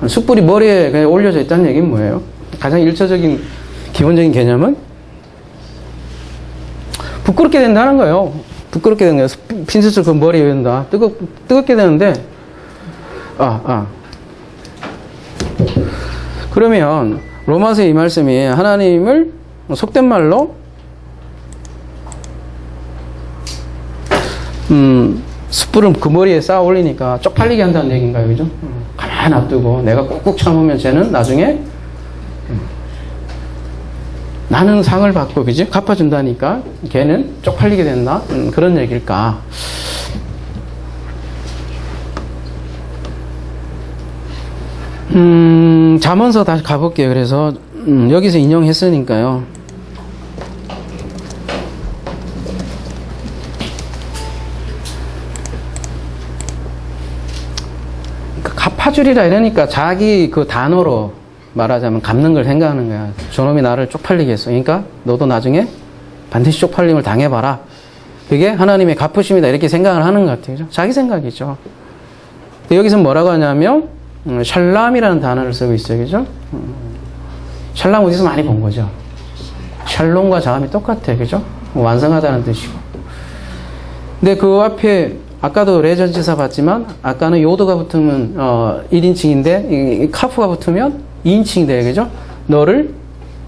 숯불이 머리에 그냥 올려져 있다는 얘기는 뭐예요? 가장 일차적인 기본적인 개념은 부끄럽게 된다는 거예요. 부끄럽게 되는 거예요. 핀셋을 그 머리에 된다. 뜨겁게 되는데 그러면 로마서의 이 말씀이 하나님을 속된 말로 숯불을 그 머리에 쌓아 올리니까 쪽팔리게 한다는 얘기인가요, 그죠? 가만히 놔두고 내가 꾹꾹 참으면 쟤는 나중에 나는 상을 받고, 그지? 갚아준다니까 걔는 쪽팔리게 된다? 그런 얘기일까? 잠언서 다시 가볼게요. 그래서 여기서 인용했으니까요. 갚아주리라 이러니까 자기 그 단어로 말하자면 갚는 걸 생각하는 거야. 저놈이 나를 쪽팔리게 했어. 그러니까 너도 나중에 반드시 쪽팔림을 당해봐라. 그게 하나님의 갚으심이다 이렇게 생각을 하는 것 같아요. 그죠? 자기 생각이죠. 여기서 뭐라고 하냐면 샬람이라는 단어를 쓰고 있어요. 그죠? 샬람 어디서 많이 본 거죠? 샬롬과 자음이 똑같아. 그죠? 완성하다는 뜻이고. 근데 그 앞에 아까도 레전지사 봤지만 아까는 요도가 붙으면 1인칭인데 카프가 붙으면 2인칭이 돼요. 그죠? 너를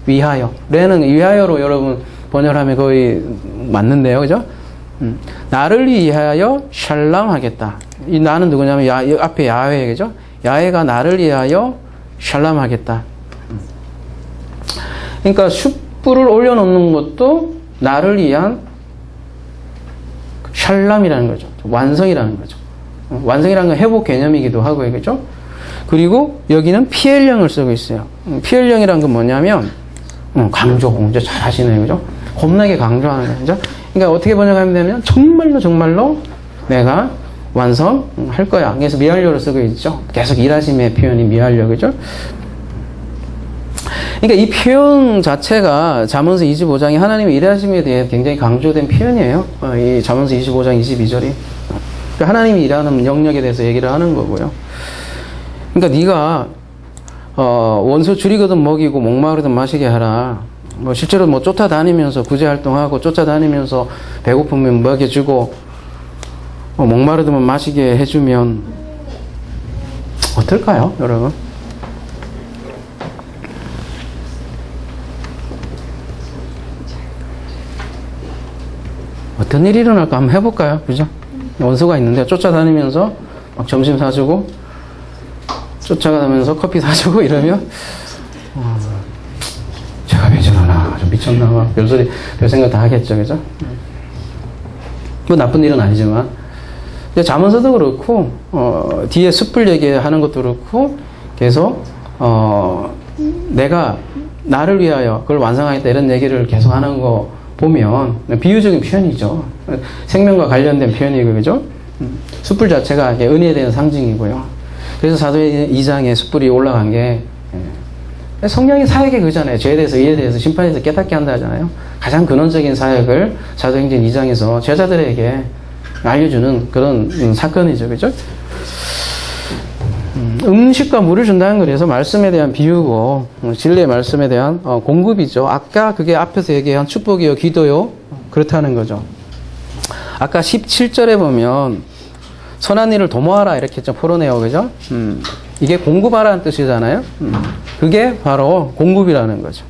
위하여. 레는 위하여로 여러분 번역하면 거의 맞는데요. 그죠? 나를 위하여 샬람 하겠다. 이 나는 누구냐면 앞에 야훼. 그죠? 야훼가 나를 위하여 샬람 하겠다. 그러니까 숯불을 올려놓는 것도 나를 위한 샬람이라는 거죠. 완성이라는 거죠. 완성이라는 건 회복 개념이기도 하고요. 그죠? 그리고 여기는 피엘령을 쓰고 있어요. 피엘령이란 건 뭐냐면 강조, 공조 잘 하시네요. 그죠? 겁나게 강조하는 거죠. 그죠? 그러니까 어떻게 번역하면 되면 정말로 내가 완성할 거야. 그래서 미완료를 쓰고 있죠. 계속 일하심의 표현이 미완료. 그죠? 그러니까 이 표현 자체가 잠언서 25장이 하나님의 일하심에 대해 굉장히 강조된 표현이에요. 이 잠언서 25장 22절이. 그러니까 하나님이 일하는 영역에 대해서 얘기를 하는 거고요. 그러니까 네가 원수 줄이거든 먹이고 목마르든 마시게 하라. 뭐 실제로 뭐 쫓아다니면서 구제 활동하고 쫓아다니면서 배고프면 먹여주고 목마르든 마시게 해주면 어떨까요, 여러분? 어떤 일이 일어날까 한번 해볼까요? 그죠? 원수가 있는데 쫓아다니면서 막 점심 사주고 쫓아가면서 커피 사주고 이러면 제가 왜 저러나 좀 미쳤나 막 별소리 별 생각 다 하겠죠. 그죠? 뭐 나쁜 일은 아니지만 잠언서도 그렇고 뒤에 숯불 얘기하는 것도 그렇고 계속 내가 나를 위하여 그걸 완성하겠다 이런 얘기를 계속 하는 거 보면 비유적인 표현이죠. 생명과 관련된 표현이고 그죠? 숯불 자체가 은혜에 대한 상징이고요. 그래서 사도행전 2장에 숯불이 올라간 게 성령의 사역이 그잖아요. 죄에 대해서 의에 대해서 심판에 대해서 깨닫게 한다 하잖아요. 가장 근원적인 사역을 사도행전 2장에서 제자들에게 알려주는 그런 사건이죠. 그죠? 음식과 물을 준다는 거라서 말씀에 대한 비유고 진리의 말씀에 대한 공급이죠. 아까 그게 앞에서 얘기한 축복이요 기도요 그렇다는 거죠. 아까 17절에 보면 선한 일을 도모하라 이렇게 좀 풀어내요. 그죠? 이게 공급하라는 뜻이잖아요. 그게 바로 공급이라는 거죠.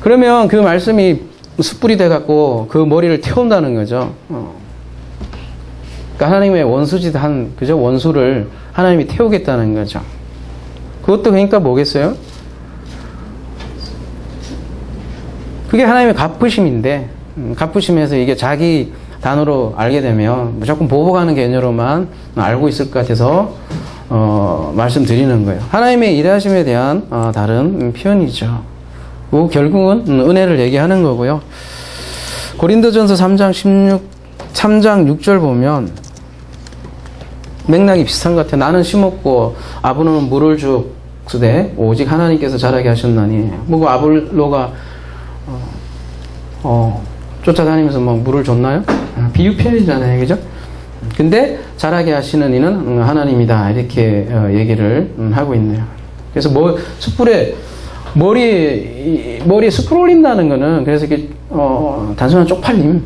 그러면 그 말씀이 숯불이 돼갖고 그 머리를 태운다는 거죠. 그러니까 하나님의 원수짓한 그죠? 원수를 하나님이 태우겠다는 거죠. 그것도 그러니까 뭐겠어요? 그게 하나님의 갚으심인데 갚으심에서 이게 자기 단어로 알게 되면 무조건 보복하는 개념으로만 알고 있을 것 같아서 말씀드리는 거예요. 하나님의 일하심에 대한 다른 표현이죠. 그 결국은 은혜를 얘기하는 거고요. 고린도전서 3장 6절 보면 맥락이 비슷한 것 같아요. 나는 심었고 아볼로는 물을 주되 오직 하나님께서 자라게 하셨나니. 뭐 아볼로가 쫓아다니면서 뭐 물을 줬나요? 비유 표현이잖아요, 그죠? 근데 자라게 하시는 이는 하나님이다 이렇게 얘기를 하고 있네요. 그래서 숯불에 머리에 숯불 올린다는 거는 그래서 이게 단순한 쪽팔림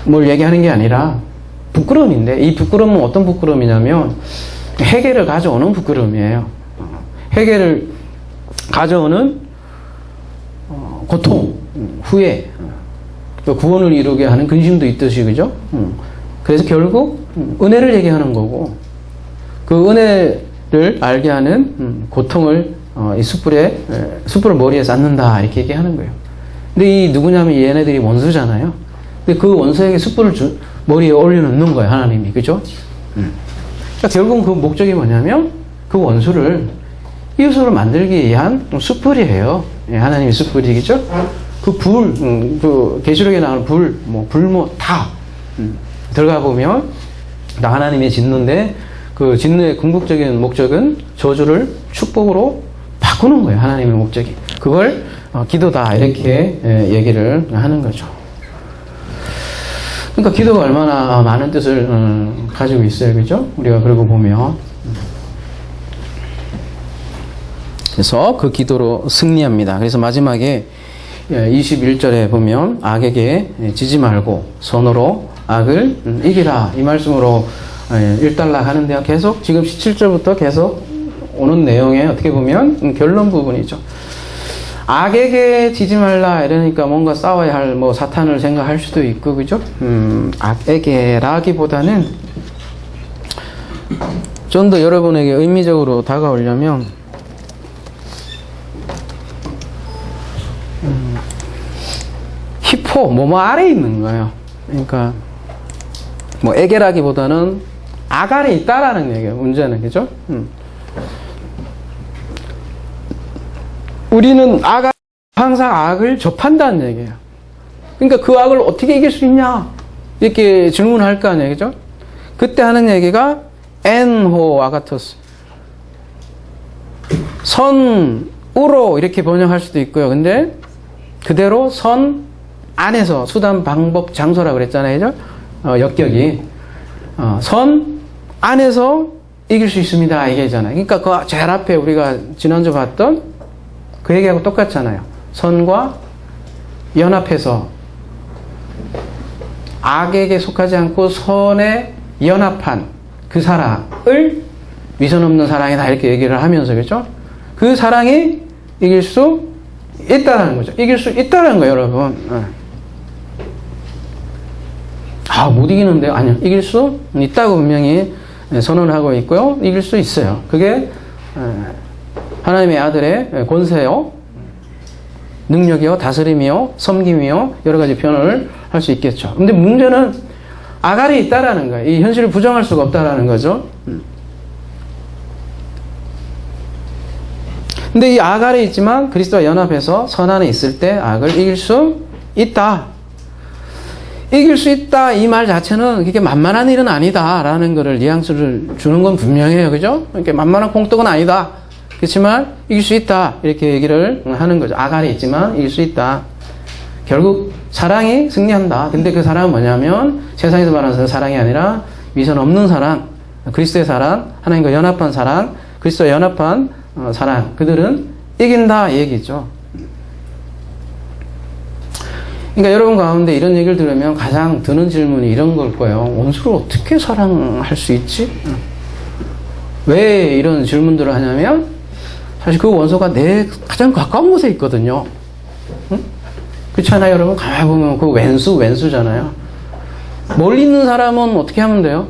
뭘 얘기하는 게 아니라 부끄러움인데 이 부끄러움은 어떤 부끄러움이냐면 회개를 가져오는 부끄러움이에요. 회개를 가져오는 고통, 후회, 구원을 이루게 하는 근심도 있듯이 그죠? 그래서 결국 은혜를 얘기하는 거고 그 은혜를 알게 하는 고통을 이 숯불을 머리에 쌓는다 이렇게 얘기하는 거예요. 근데 이 누구냐면 얘네들이 원수잖아요. 근데 그 원수에게 숯불을 머리에 올려놓는 거예요, 하나님이. 그죠? 그러니까 결국은 그 목적이 뭐냐면 그 원수를 이웃으로 만들기 위한 숯불이에요. 하나님의 숯불이겠죠? 그 불, 그 계시록에 나오는 불, 다 들어가 보면 다 하나님의 진노인데 그 진노의 궁극적인 목적은 저주를 축복으로 바꾸는 거예요. 하나님의 목적이. 그걸 기도다 이렇게 얘기를 하는 거죠. 그러니까 기도가 얼마나 많은 뜻을 가지고 있어요. 그죠? 우리가 그러고 보면. 그래서 그 기도로 승리합니다. 그래서 마지막에 21절에 보면 악에게 지지 말고 선으로 악을 이기라. 이 말씀으로 일단락 하는데요. 계속 지금 17절부터 계속 오는 내용에 어떻게 보면 결론 부분이죠. 악에게 지지 말라 이러니까 뭔가 싸워야 할 뭐 사탄을 생각할 수도 있고 그죠? 악에게라기보다는 좀 더 여러분에게 의미적으로 다가오려면 히포 뭐뭐 아래에 있는 거예요. 그러니까 뭐 에게라기보다는 안에 있다라는 얘기예요. 문제는, 그죠? 우리는 항상 악을 접한다는 얘기예요. 그러니까 그 악을 어떻게 이길 수 있냐? 이렇게 질문할 거 아니에요, 그죠? 그때 하는 얘기가 엔호 아가토스. 선으로 이렇게 번역할 수도 있고요. 근데 그대로 선 안에서 수단, 방법, 장소라고 그랬잖아요, 그죠? 역격이. 선 안에서 이길 수 있습니다. 얘기잖아요. 그러니까 그 제일 앞에 우리가 지난주 봤던 그 얘기하고 똑같잖아요. 선과 연합해서 악에게 속하지 않고 선에 연합한 그 사랑을 위선 없는 사랑이다 이렇게 얘기를 하면서, 그렇죠? 그 사랑이 이길 수 있다는 거죠. 이길 수 있다는 거예요, 여러분. 못 이기는데요? 아니요. 이길 수 있다고 분명히 선언하고 있고요. 이길 수 있어요. 그게 하나님의 아들의 권세요, 능력이요, 다스림이요, 섬김이요, 여러 가지 표현을 할 수 있겠죠. 근데 문제는 아갈이 있다라는 거예요. 이 현실을 부정할 수가 없다라는 거죠. 근데 이 악 아래 있지만 그리스도와 연합해서 선 안에 있을 때 악을 이길 수 있다. 이길 수 있다 이 말 자체는 그렇게 만만한 일은 아니다라는 거를 뉘앙스를 주는 건 분명해요. 그죠? 이렇게 만만한 콩떡은 아니다. 그렇지만 이길 수 있다 이렇게 얘기를 하는 거죠. 악 아래 있지만 이길 수 있다. 결국 사랑이 승리한다. 근데 그 사랑은 뭐냐면 세상에서 말하는 사랑이 아니라 위선 없는 사랑, 그리스도의 사랑, 하나님과 연합한 사랑, 그리스도와 연합한 사랑, 그들은 이긴다 이 얘기죠. 그러니까 여러분 가운데 이런 얘기를 들으면 가장 드는 질문이 이런 걸 거예요. 원수를 어떻게 사랑할 수 있지? 왜 이런 질문들을 하냐면 사실 그 원수가 내 가장 가까운 곳에 있거든요. 응? 그렇잖아요, 여러분. 가만히 보면 그 왼수잖아요. 멀리 있는 사람은 어떻게 하면 돼요?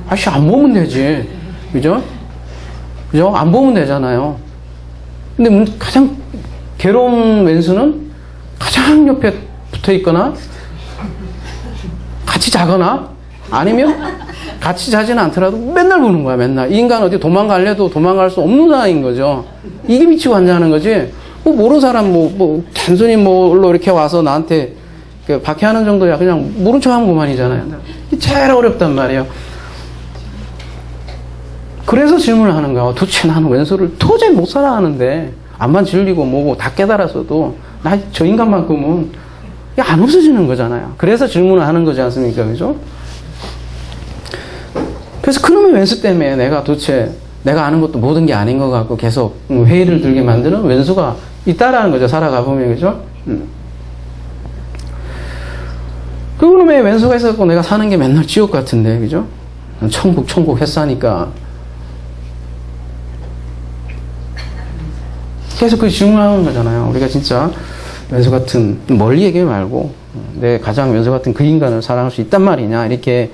안 보면 되지. 그죠? 그죠? 안 보면 되잖아요. 근데 가장 괴로운 왼수는 가장 옆에 붙어 있거나 같이 자거나 아니면 같이 자지는 않더라도 맨날 보는 거야, 맨날. 이 인간 어디 도망갈래도 도망갈 수 없는 상황인 거죠. 이게 미치고 앉아하는 거지. 모르는 사람, 단순히 이렇게 와서 나한테 박해하는 정도야. 그냥 모른 척 하면 그만이잖아요. 이게 제일 어렵단 말이에요. 그래서 질문을 하는 거야. 도대체 나는 왼수를 도저히 못 살아가는데, 암만 질리고 뭐고 다 깨달았어도, 저 인간만큼은 안 없어지는 거잖아요. 그래서 질문을 하는 거지 않습니까? 그죠? 그래서 그놈의 왼수 때문에 내가 도대체 내가 아는 것도 모든 게 아닌 것 같고 계속 회의를 들게 만드는 왼수가 있다라는 거죠. 살아가 보면, 그죠? 그놈의 왼수가 있었고 내가 사는 게 맨날 지옥 같은데, 그죠? 천국 했사니까. 계속 그 질문하는 거잖아요. 우리가 진짜 왼수 같은, 멀리 얘기 말고, 내 가장 왼수 같은 그 인간을 사랑할 수 있단 말이냐, 이렇게,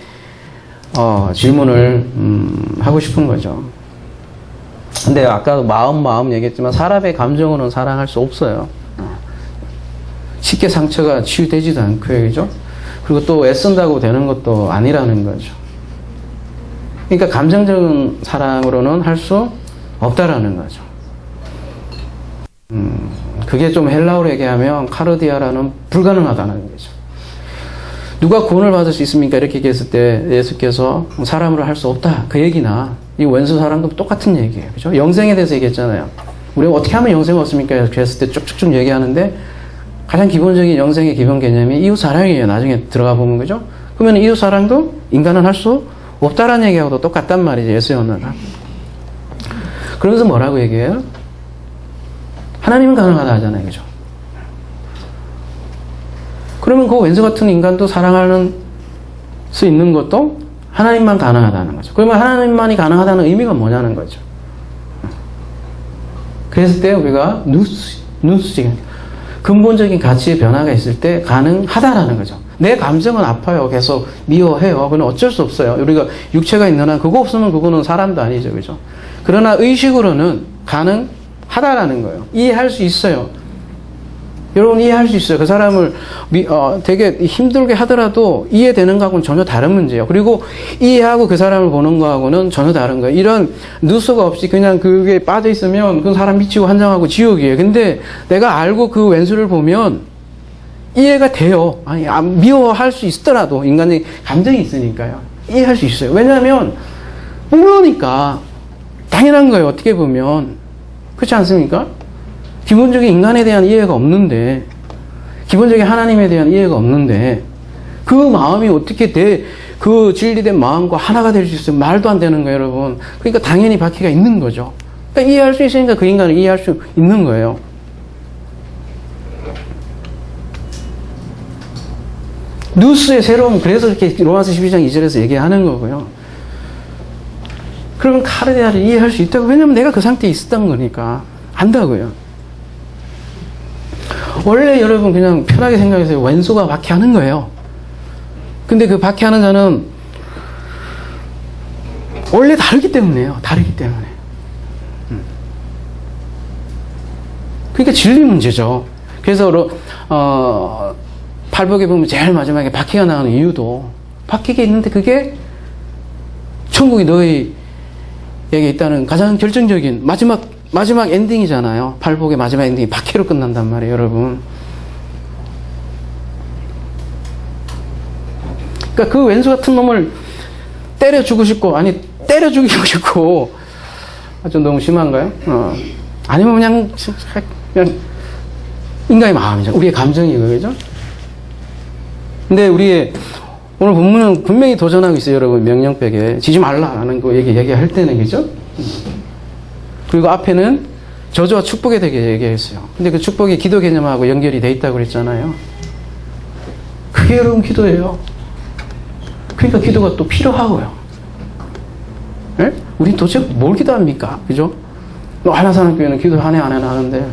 질문을, 하고 싶은 거죠. 근데 아까도 마음 얘기했지만 사람의 감정으로는 사랑할 수 없어요. 쉽게 상처가 치유되지도 않고요, 그죠? 그리고 또 애쓴다고 되는 것도 아니라는 거죠. 그러니까 감정적인 사랑으로는 할 수 없다라는 거죠. 그게 좀 헬라어로 얘기하면 카르디아라는 불가능하다는 거죠. 누가 구원을 받을 수 있습니까? 이렇게 얘기했을 때 예수께서 사람으로 할 수 없다. 그 얘기나 이 원수 사랑도 똑같은 얘기예요. 그죠? 영생에 대해서 얘기했잖아요. 우리가 어떻게 하면 영생이 없습니까? 그랬을 때 쭉쭉쭉 얘기하는데 가장 기본적인 영생의 기본 개념이 이웃 사랑이에요. 나중에 들어가 보면, 그죠? 그러면 이웃 사랑도 인간은 할 수 없다라는 얘기하고도 똑같단 말이죠. 예수의 언어가. 그러면서 뭐라고 얘기해요? 하나님은 가능하다 하잖아요. 그죠? 그러면 그 왼수 같은 인간도 사랑하는 수 있는 것도 하나님만 가능하다는 거죠. 그러면 하나님만이 가능하다는 의미가 뭐냐는 거죠. 그랬을 때 우리가 누스지 근본적인 가치의 변화가 있을 때 가능하다라는 거죠. 내 감정은 아파요. 계속 미워해요. 그건 어쩔 수 없어요. 우리가 육체가 있는 한 그거 없으면 그거는 사람도 아니죠. 그죠? 그러나 의식으로는 가능하다라는 거예요. 이해할 수 있어요. 여러분 이해할 수 있어요. 그 사람을 되게 힘들게 하더라도 이해되는 거하고는 전혀 다른 문제예요. 그리고 이해하고 그 사람을 보는 거하고는 전혀 다른 거예요. 이런 누수가 없이 그냥 그게 빠져 있으면 그 사람 미치고 환장하고 지옥이에요. 근데 내가 알고 그 왼수를 보면 이해가 돼요. 아니, 미워할 수 있더라도 인간의 감정이 있으니까요. 이해할 수 있어요. 왜냐하면 모르니까 당연한 거예요. 어떻게 보면. 그렇지 않습니까? 기본적인 인간에 대한 이해가 없는데, 기본적인 하나님에 대한 이해가 없는데, 그 마음이 어떻게 그 진리된 마음과 하나가 될 수 있어요? 말도 안 되는 거예요, 여러분. 그러니까 당연히 박해가 있는 거죠. 그러니까 이해할 수 있으니까 그 인간을 이해할 수 있는 거예요. 누스의 새로움, 그래서 이렇게 로마서 12장 2절에서 얘기하는 거고요. 그러면 카르디아를 이해할 수 있다고. 왜냐면 내가 그 상태에 있었던 거니까. 안다고요. 원래 여러분 그냥 편하게 생각해서 왼수가 박해하는 거예요. 근데 그 박해하는 자는 원래 다르기 때문에요. 다르기 때문에. 그러니까 진리 문제죠. 그래서 팔복에 보면 제일 마지막에 박해가 나오는 이유도 박해가 있는데 그게 천국이 너희에게 있다는 가장 결정적인 마지막 엔딩이잖아요. 팔복의 마지막 엔딩이 박해로 끝난단 말이에요, 여러분. 그러니까 그 왼수 같은 놈을 때려 죽고 싶고, 아니 때려 죽이고 싶고, 좀 너무 심한가요? 아니면 그냥 인간의 마음이죠. 우리의 감정이고, 그죠? 근데 우리의 오늘 본문은 분명히 도전하고 있어요, 여러분. 명령백에 지지 말라라는 거 얘기할 때는, 그죠? 그리고 앞에는 저주와 축복에 대해 얘기했어요. 근데 그 축복이 기도 개념하고 연결이 돼 있다고 그랬잖아요. 그게 여러분 기도예요. 그러니까 기도가 또 필요하고요. 예? 우린 도대체 뭘 기도합니까? 그죠? 한라산학교에는 기도 한 해 안 해나 하는데,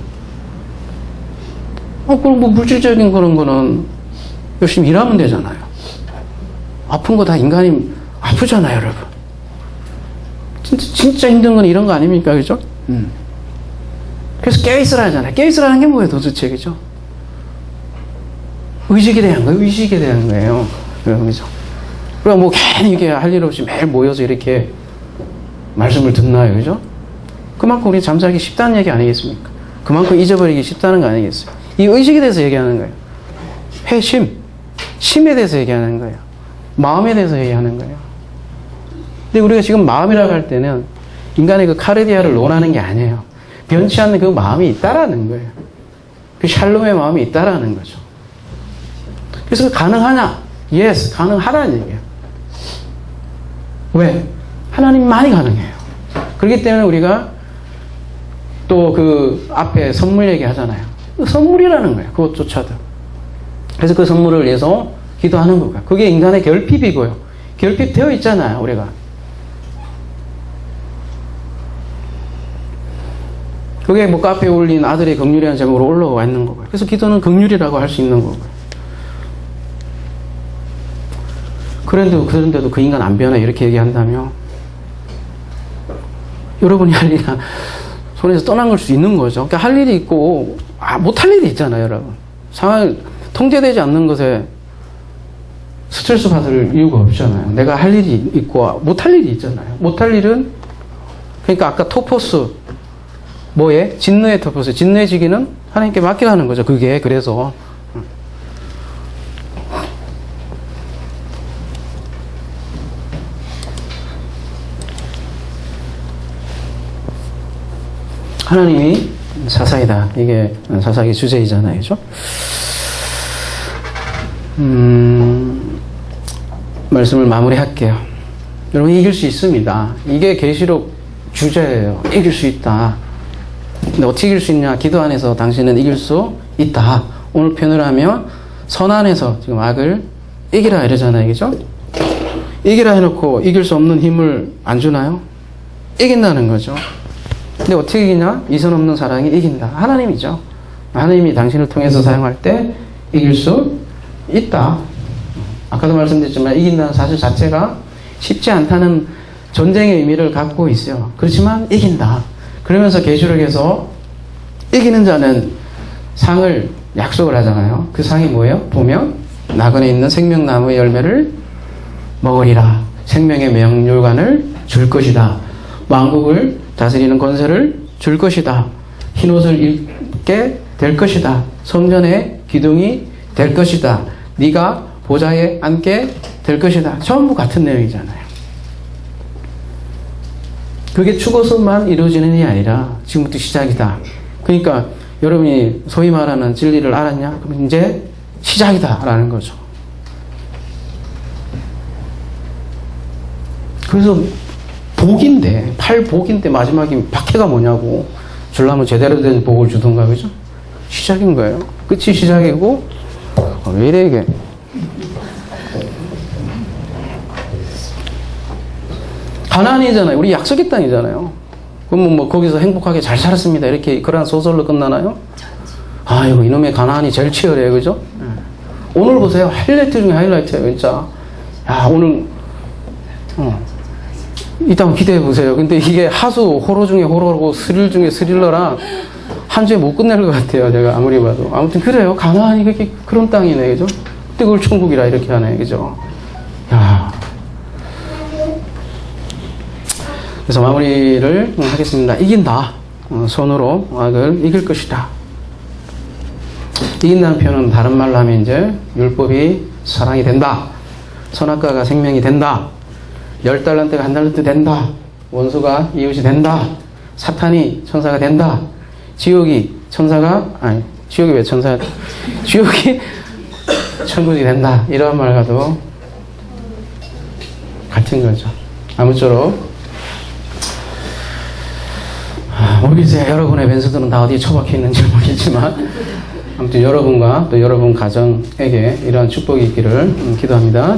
그럼 뭐 물질적인 그런 거는 열심히 일하면 되잖아요. 아픈 거 다 인간이 아프잖아요, 여러분. 진짜 힘든 건 이런 거 아닙니까? 그죠? 그래서 깨있으라 하잖아요. 깨있으라는 게 뭐예요, 도대체? 그죠? 의식에 대한 거예요. 의식에 대한 거예요. 그죠? 그럼 뭐 괜히 이게 할 일 없이 매일 모여서 이렇게 말씀을 듣나요? 그죠? 그만큼 우리 잠자기 쉽다는 얘기 아니겠습니까? 그만큼 잊어버리기 쉽다는 거 아니겠어요? 이 의식에 대해서 얘기하는 거예요. 심에 대해서 얘기하는 거예요. 마음에 대해서 얘기하는 거예요. 근데 우리가 지금 마음이라고 할 때는 인간의 그 카르디아를 논하는 게 아니에요. 변치 않는 그 마음이 있다라는 거예요. 그 샬롬의 마음이 있다라는 거죠. 그래서 가능하냐? Yes, 가능하다는 얘기예요. 왜? 하나님만이 가능해요. 그렇기 때문에 우리가 또 그 앞에 선물 얘기하잖아요. 선물이라는 거예요. 그것조차도. 그래서 그 선물을 위해서 기도하는 거고요. 그게 인간의 결핍이고요. 결핍되어 있잖아요, 우리가. 그게 뭐 카페에 올린 아들의 긍휼이라는 제목으로 올라와 있는 거고요. 그래서 기도는 긍휼이라고 할 수 있는 거고요. 그런데도 그 인간 안 변해 이렇게 얘기한다면 여러분이 할 일이 손에서 떠난 걸 수 있는 거죠. 그러니까 할 일이 있고 못할 일이 있잖아요, 여러분. 상황이 통제되지 않는 것에 스트레스 받을 이유가 없잖아요. 내가 할 일이 있고 못할 일이 있잖아요. 못할 일은 그러니까 아까 토포스 뭐에? 진노의 토포스. 진노해지기는 하나님께 맡기라는 거죠. 그게 그래서 하나님이 사사이다. 이게 사사기 주제이잖아요. 그죠? 말씀을 마무리할게요. 여러분 이길 수 있습니다. 이게 계시록 주제예요. 이길 수 있다. 근데 어떻게 이길 수 있냐? 기도 안에서 당신은 이길 수 있다. 오늘 표현을 하면 선 안에서 지금 악을 이기라 이러잖아요. 그죠? 이기라 해놓고 이길 수 없는 힘을 안 주나요? 이긴다는 거죠. 근데 어떻게 이기냐? 이선 없는 사랑이 이긴다. 하나님이죠. 하나님이 당신을 통해서 사용할 때 이길 수 있다. 아까도 말씀드렸지만 이긴다는 사실 자체가 쉽지 않다는 전쟁의 의미를 갖고 있어요. 그렇지만 이긴다. 그러면서 계시록에서 이기는 자는 상을 약속을 하잖아요. 그 상이 뭐예요? 보면 나그네 있는 생명나무의 열매를 먹으리라. 생명의 명료관을 줄 것이다. 만국을 다스리는 권세를 줄 것이다. 흰옷을 입게 될 것이다. 성전의 기둥이 될 것이다. 네가 보좌에 앉게 될 것이다. 전부 같은 내용이잖아요. 그게 죽어서만 이루어지는 일이 아니라 지금부터 시작이다. 그러니까 여러분이 소위 말하는 진리를 알았냐? 그럼 이제 시작이다 라는 거죠. 그래서 복인데, 팔복인데 마지막에 박해가 뭐냐고. 주려면 제대로 된 복을 주던가, 그죠? 시작인 거예요. 끝이 시작이고, 왜 이래 이게. 가나안이잖아요. 우리 약속의 땅이잖아요. 그럼 뭐 거기서 행복하게 잘 살았습니다. 이렇게 그런 소설로 끝나나요? 아이고 이놈의 가나안이 제일 치열해요. 그죠? 오늘 보세요. 하이라이트 중에 하이라이트예요. 진짜. 야 오늘 이따 기대해 보세요. 근데 이게 하수 호러 중에 호러고 스릴 중에 스릴러랑 한 주에 못 끝낼 것 같아요. 제가 아무리 봐도. 아무튼 그래요. 가나안이 그렇게 그런 땅이네. 그죠? 근데 그걸 천국이라 이렇게 하네. 그죠? 야. 그래서 마무리를 하겠습니다. 이긴다. 손으로 악을 이길 것이다. 이긴다는 표현은 다른 말로 하면 이제 율법이 사랑이 된다. 선악과가 생명이 된다. 10달란트가 1달란트 된다. 원수가 이웃이 된다. 사탄이 천사가 된다. 지옥이 왜 천사, 지옥이 천국이 된다. 이런 말과도 같은 거죠. 아무쪼록 모르겠어요. 여러분의 벤서들은 다 어디에 처박혀 있는지 모르겠지만 아무튼 여러분과 또 여러분 가정에게 이러한 축복이 있기를 기도합니다.